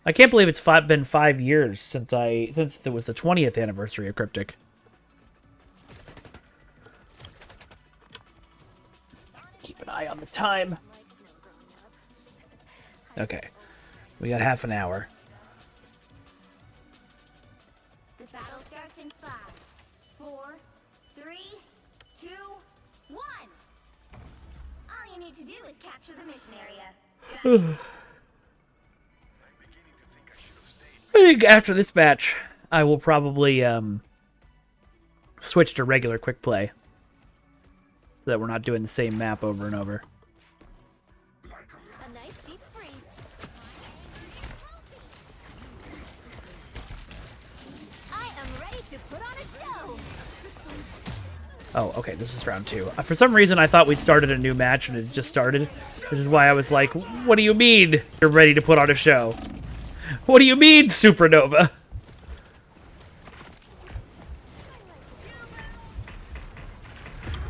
I can't believe it's been 5 years since it was the 20th anniversary of Cryptic. Keep an eye on the time. Okay. We got half an hour.
The battle starts in 5, 4, 3, 2, 1. All you need to do is capture the mission area.
I think after this match, I will probably switch to regular quick play. So that we're not doing the same map over and over.
A nice deep freeze. I am ready to put on a show.
Oh, okay, this is round 2. For some reason, I thought we'd started a new match and it just started. Which is why I was like, what do you mean you're ready to put on a show? What do you mean, Supernova?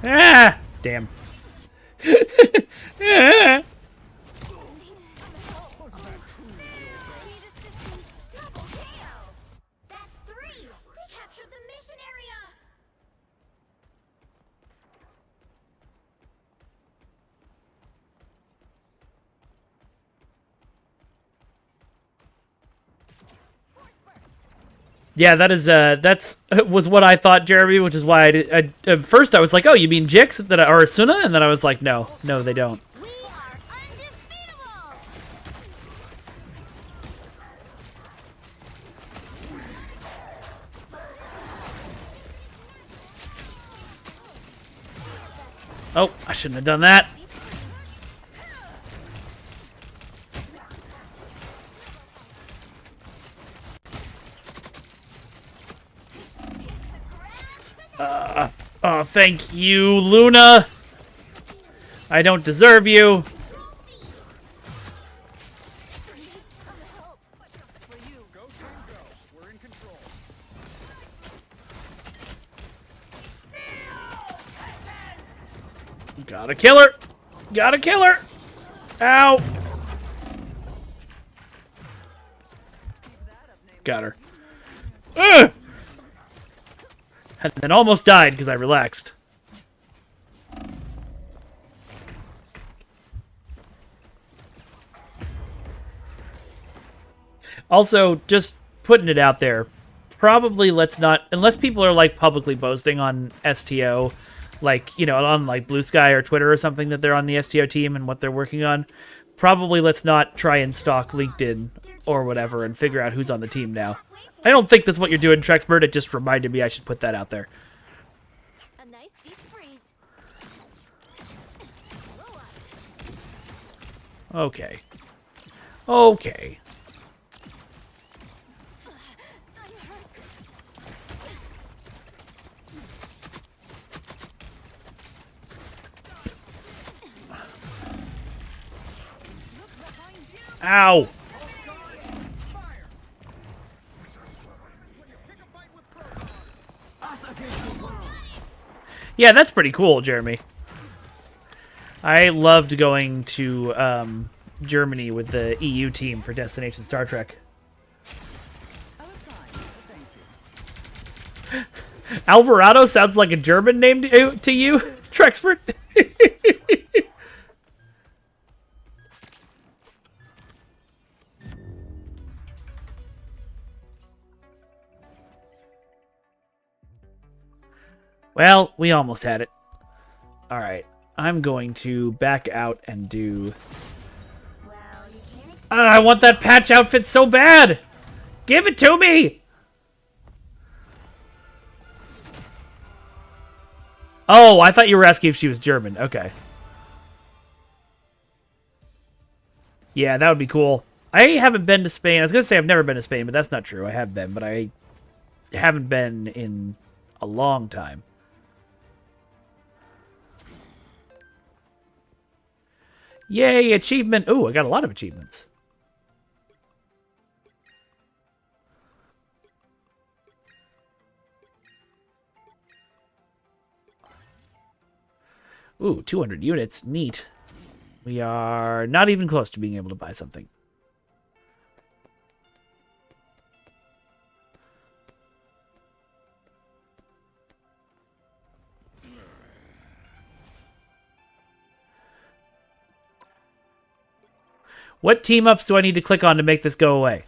Ah! Damn. Ah!
Double KO. That's 3. We captured the mission area.
Yeah, that's was what I thought, Jeremy, which is why at first I was like, oh, you mean Jix or Asuna? And then I was like, no, they don't.
We are undefeatable.
Oh, I shouldn't have done that. Oh, thank you, Luna. I don't deserve you.
For you.
Go team go. We're
Gotta kill her! Gotta kill her! Ow! Got her. Ugh! And then almost died because I relaxed. Also, just putting it out there, probably let's not, unless people are like publicly boasting on STO, like, you know, on like Blue Sky or Twitter or something that they're on the STO team and what they're working on, probably let's not try and stalk LinkedIn or whatever and figure out who's on the team now. I don't think that's what you're doing, Trexbird. It just reminded me I should put that out there.
A nice deep freeze.
Okay. Okay. Ow! Yeah, that's pretty cool, Jeremy. I loved going to Germany with the EU team for Destination Star Trek.
I was fine, but thank you.
Alvarado sounds like a German name to you, Trexford? Well, we almost had it. Alright, I'm going to back out and do... I want that patch outfit so bad! Give it to me! Oh, I thought you were asking if she was German. Okay. Yeah, that would be cool. I haven't been to Spain. I was going to say I've never been to Spain, but that's not true. I have been, but I haven't been in a long time. Yay, achievement. Ooh, I got a lot of achievements. Ooh, 200 units. Neat. We are not even close to being able to buy something. What team-ups do I need to click on to make this go away?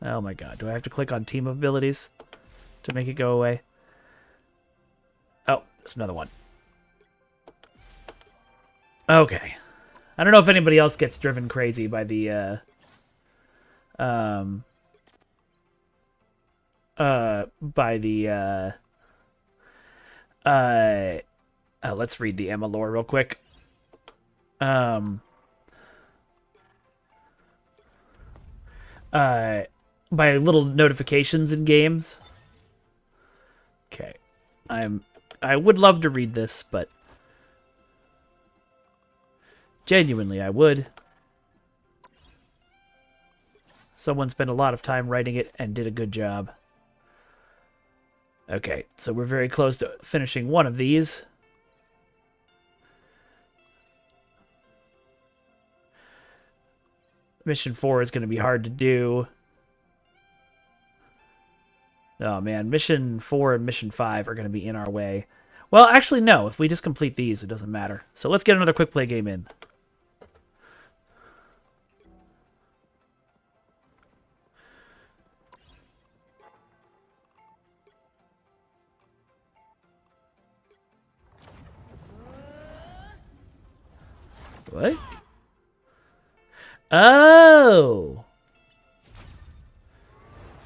Oh my god, do I have to click on team abilities to make it go away? Oh, there's another one. Okay. I don't know if anybody else gets driven crazy by the, let's read the Emma lore real quick. By little notifications in games. Okay. I would love to read this, but genuinely I would. Someone spent a lot of time writing it and did a good job. Okay, so we're very close to finishing one of these. Mission 4 is going to be hard to do. Oh, man. Mission 4 and Mission 5 are going to be in our way. Well, actually, no. If we just complete these, it doesn't matter. So let's get another quick play game in. What? Oh!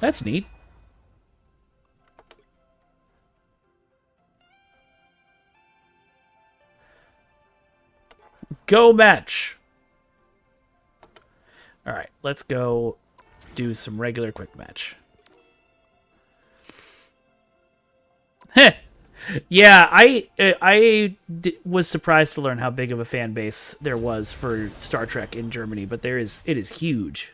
That's neat. Go match! Alright, let's go do some regular quick match. Heh! Yeah, I was surprised to learn how big of a fan base there was for Star Trek in Germany, but it is huge.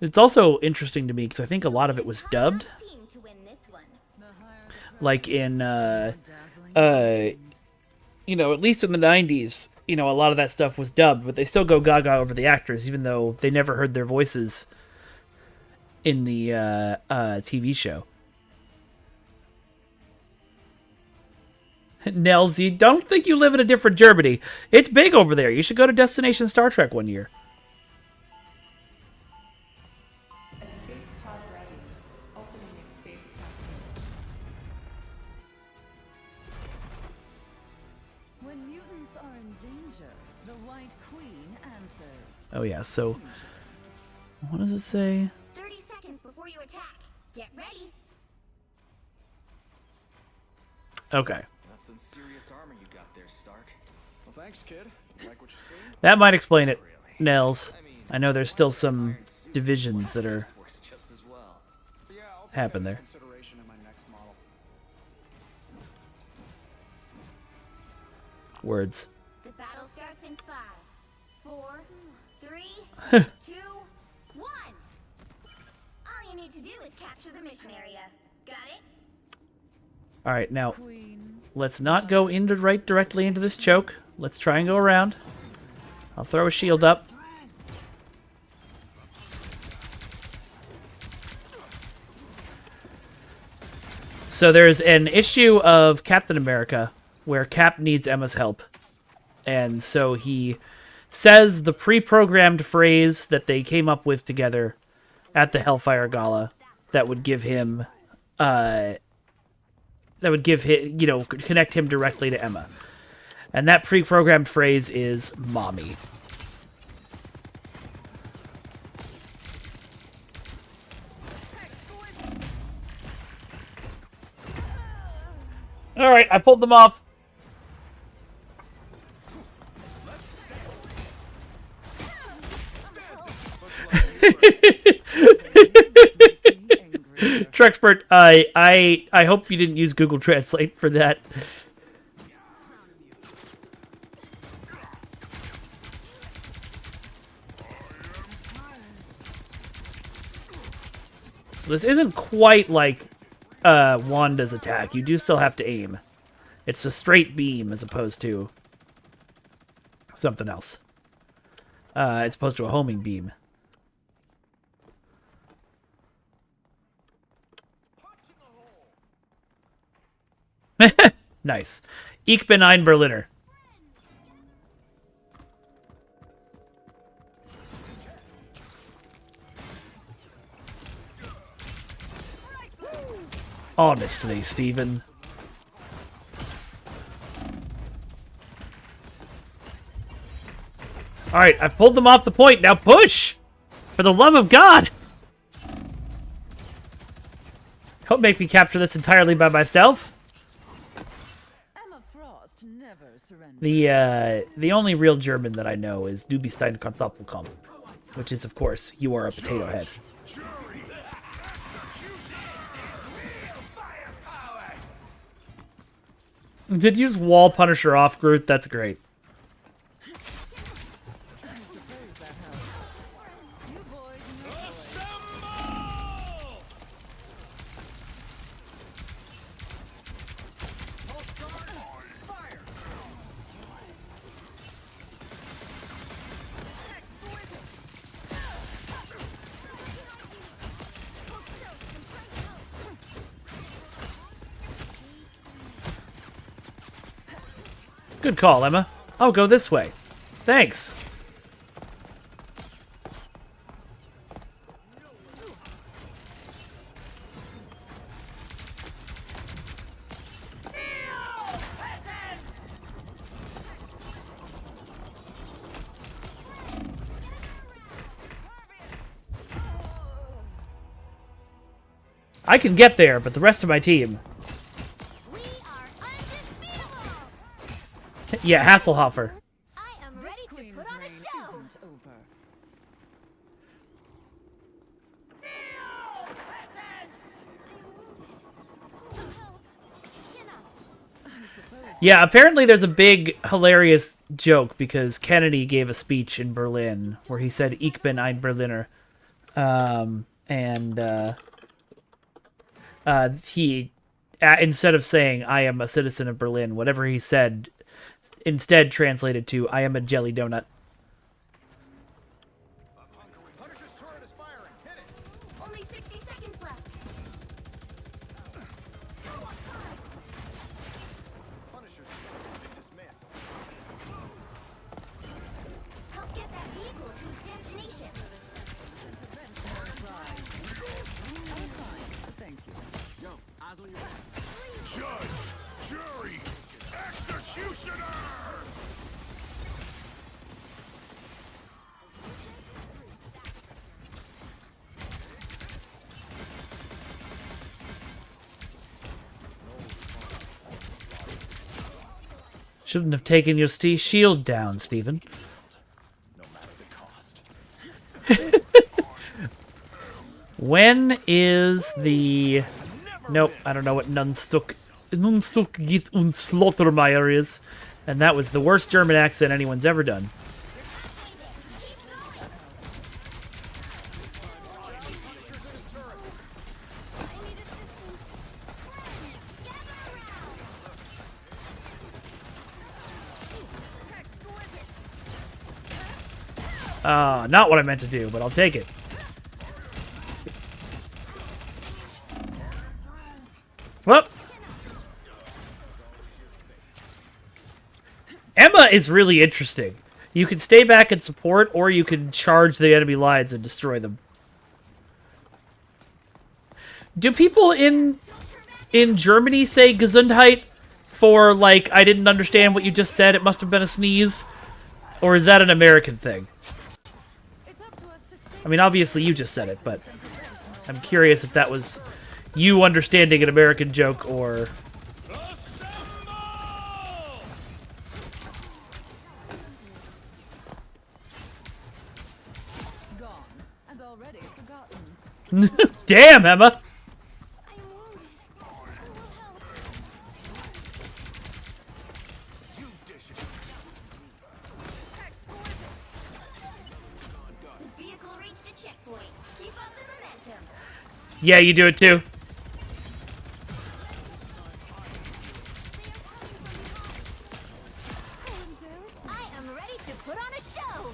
It's also interesting to me because I think a lot of it was dubbed,
Team to win this one.
like in you know, at least in the 90s, you know, a lot of that stuff was dubbed, but they still go gaga over the actors, even though they never heard their voices in the TV show. Nels, you don't think you live in a different Germany. It's big over there. You should go to Destination Star Trek one year.
Escape pod ready. Opening escape capsule.
When mutants are in danger, the White Queen answers.
Oh yeah, so what does it say?
30 seconds before you attack. Get ready.
Okay.
That's some serious armor you got there, Stark.
Well, thanks, kid. You like what you see?
That might explain it, Nels. I know there's still some divisions that are
Works just as well.
Yeah, I'll take
happen
that
there.
into consideration in my next model.
Words.
The battle starts in 5, 4, 3, 2, 1. All you need to do is capture the mission area. Got it?
All right, now
Queen.
let's not go into directly into this choke. Let's try and go around. I'll throw a shield up. So there's an issue of Captain America where Cap needs Emma's help. And so he says the pre-programmed phrase that they came up with together at the Hellfire Gala that would give him you know, connect him directly to Emma. And that pre-programmed phrase is mommy. All right, I pulled them off. Trexpert, I hope you didn't use Google Translate for that. So this isn't quite like Wanda's attack. You do still have to aim. It's a straight beam as opposed to something else. As opposed to a homing beam. Nice. Ich bin ein Berliner. Honestly, Steven. Alright, I've pulled them off the point. Now push! For the love of God! Don't make me capture this entirely by myself.
Emma Frost never surrenders.
The only real German that I know is Du bist ein Kartoffelkopf, which is, of course, you are a potato head. Did you just wall Punisher off, Groot? That's great.
I suppose that helps. You boys know.
Good call, Emma. I'll go this way. Thanks. I can get there, but the rest of my team...
We are undefeatable.
Yeah, Hasselhofer.
I am ready to
Queen's
put on a
reign
show.
isn't over.
Yeah, apparently there's a big, hilarious joke because Kennedy gave a speech in Berlin where he said, Ich bin ein Berliner. He, instead of saying "I am a citizen of Berlin," whatever he said, instead translated to "I am a jelly donut."
Punisher's turret is firing. Hit it.
Only 60 seconds left.
Punisher's turret has been dismantled.
Help get that vehicle to its destination.
Thank you.
Yo, eyes on your back.
Judge, jury, executioner!
Shouldn't have taken your shield down, Stephen.
No matter the cost.
When is the... Nope, I don't know what Nunstuck geht und Slaughtermeyer is. And that was the worst German accent anyone's ever done. Not what I meant to do, but I'll take it. Well, Emma is really interesting. You can stay back and support, or you can charge the enemy lines and destroy them. Do people in Germany say Gesundheit for, like, I didn't understand what you just said, it must have been a sneeze? Or is that an American thing? I mean, obviously you just said it, but I'm curious if that was you understanding an American joke or...
Gone and already forgotten.
Damn, Emma!
I am wounded. I will help.
You dish it.
The vehicle reached a checkpoint. Keep up the momentum.
Yeah, you do it too.
I am ready to put on a show.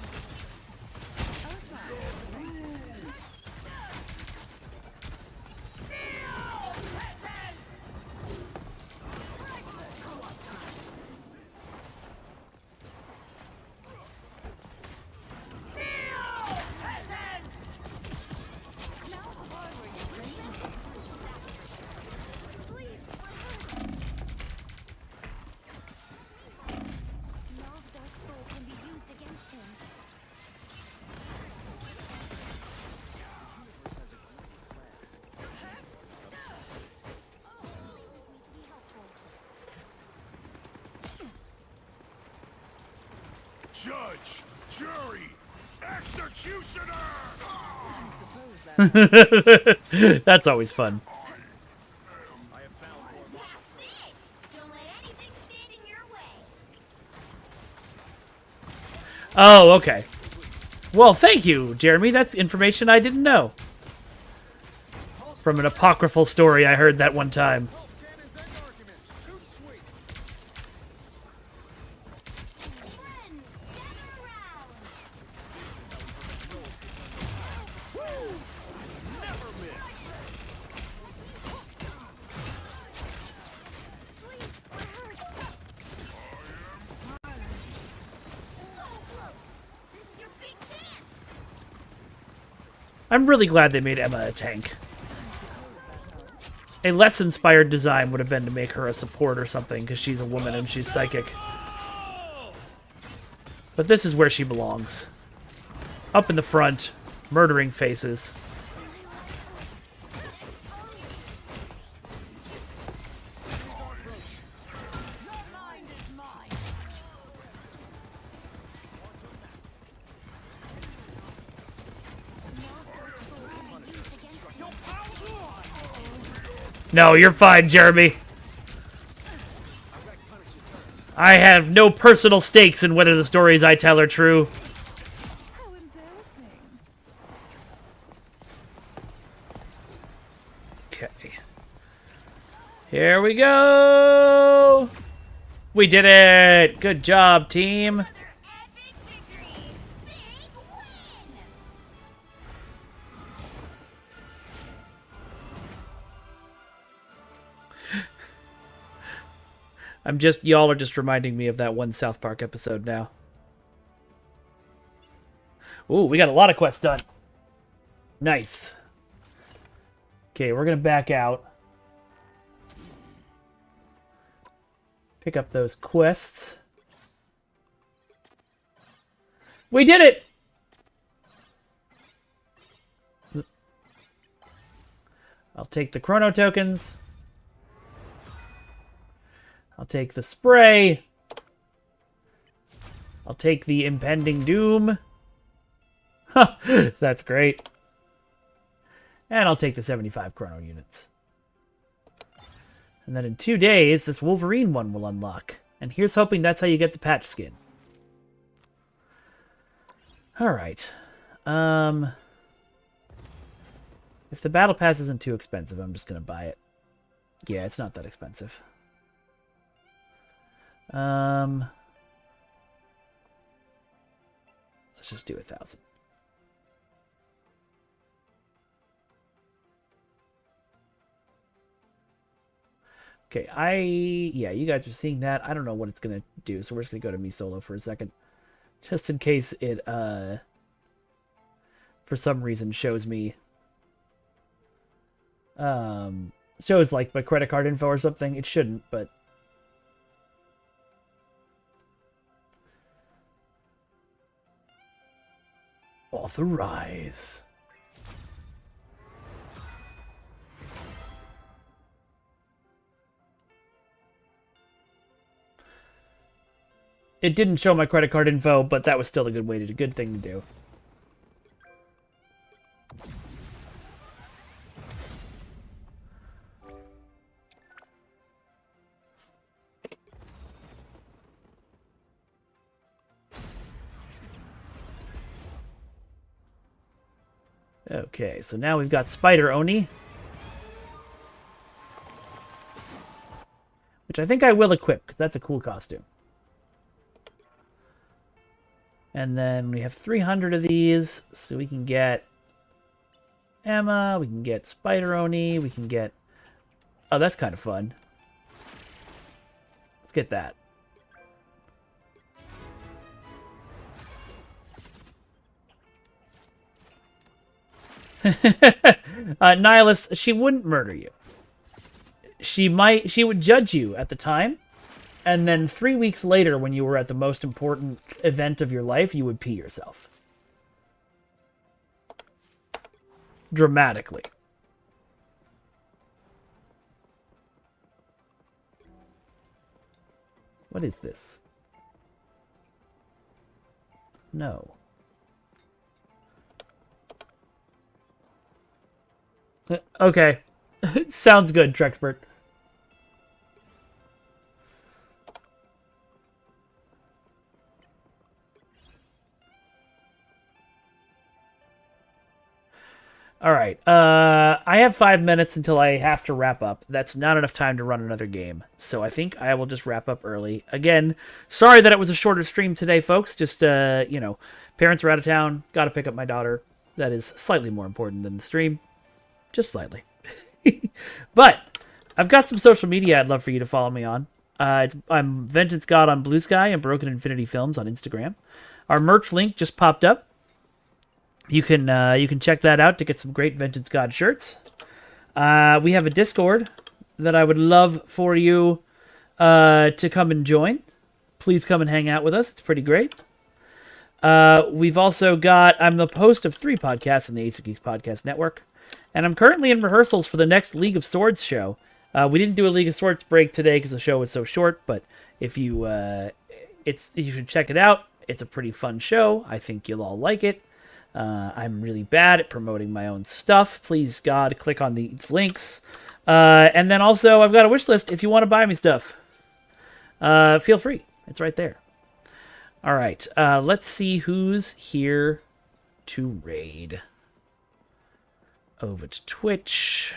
Judge, jury, executioner!
That's always fun.
That's it. Don't let anything stand in your way.
Oh, okay. Well, thank you, Jeremy. That's information I didn't know. From an apocryphal story I heard that one time.
Pulse cannons and arguments. Shoot sweet.
Friends, gather around.
Never miss.
Please, we're hurt. So close. This is your big chance.
I'm really glad they made Emma a tank. A less inspired design would have been to make her a support or something, because she's a woman and she's psychic. But this is where she belongs. Up in the front, murdering faces. No, you're fine, Jeremy. I have no personal stakes in whether the stories I tell are true.
How embarrassing.
Here we go! We did it! Good job, team!
Another epic victory! Big win!
Y'all are just reminding me of that one South Park episode now. Ooh, we got a lot of quests done. Nice. Okay, we're gonna back out. Pick up those quests. We did it! I'll take the chrono tokens. I'll take the spray. I'll take the impending doom. That's great. And I'll take the 75 chrono units. And then in 2 days, this Wolverine one will unlock. And here's hoping that's how you get the patch skin. Alright. If the battle pass isn't too expensive, I'm just going to buy it. Yeah, it's not that expensive. Let's just do 1,000. Okay, yeah, you guys are seeing that. I don't know what it's gonna do, so we're just gonna go to me solo for a second. Just in case it, for some reason shows me, shows like my credit card info or something. It shouldn't, but authorize. It didn't show my credit card info, but that was still a good thing to do. Okay, so now we've got Spider Oni, which I think I will equip, because that's a cool costume. And then we have 300 of these, so we can get Emma, we can get Spider Oni, we can get... Oh, that's kind of fun. Let's get that. Nihilus, she wouldn't murder you. She would judge you at the time, and then 3 weeks later, when you were at the most important event of your life, you would pee yourself. Dramatically. What is this? No. Okay. Sounds good, Trexpert. All right. I have 5 minutes until I have to wrap up. That's not enough time to run another game. So I think I will just wrap up early. Again, sorry that it was a shorter stream today, folks. Just, you know, parents are out of town. Got to pick up my daughter. That is slightly more important than the stream. Just slightly. But I've got some social media I'd love for you to follow me on. I'm Vengeance God on Blue Sky and Broken Infinity Films on Instagram. Our merch link just popped up. You can check that out to get some great Vengeance God shirts. We have a Discord that I would love for you to come and join. Please come and hang out with us. It's pretty great. We've also got... I'm the host of 3 podcasts on the Ace of Geeks Podcast Network. And I'm currently in rehearsals for the next League of Swords show. We didn't do a League of Swords break today because the show was so short, but if you... you should check it out. It's a pretty fun show. I think you'll all like it. I'm really bad at promoting my own stuff. Please, God, click on these links. And then also, I've got a wish list if you want to buy me stuff. Feel free. It's right there. All right. Let's see who's here to raid. Over to Twitch.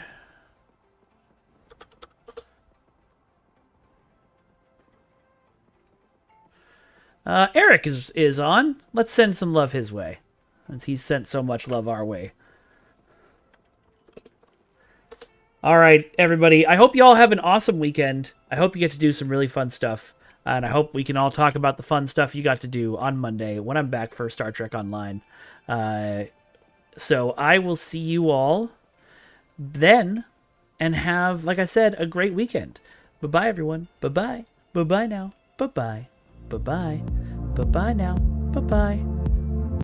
Eric is on. Let's send some love his way, since he's sent so much love our way. All right, everybody. I hope you all have an awesome weekend. I hope you get to do some really fun stuff. And I hope we can all talk about the fun stuff you got to do on Monday when I'm back for Star Trek Online. So I will see you all then and have, like I said, a great weekend. Bye-bye, everyone. Bye-bye. Bye-bye now. Bye-bye. Bye-bye. Bye-bye now. Bye-bye.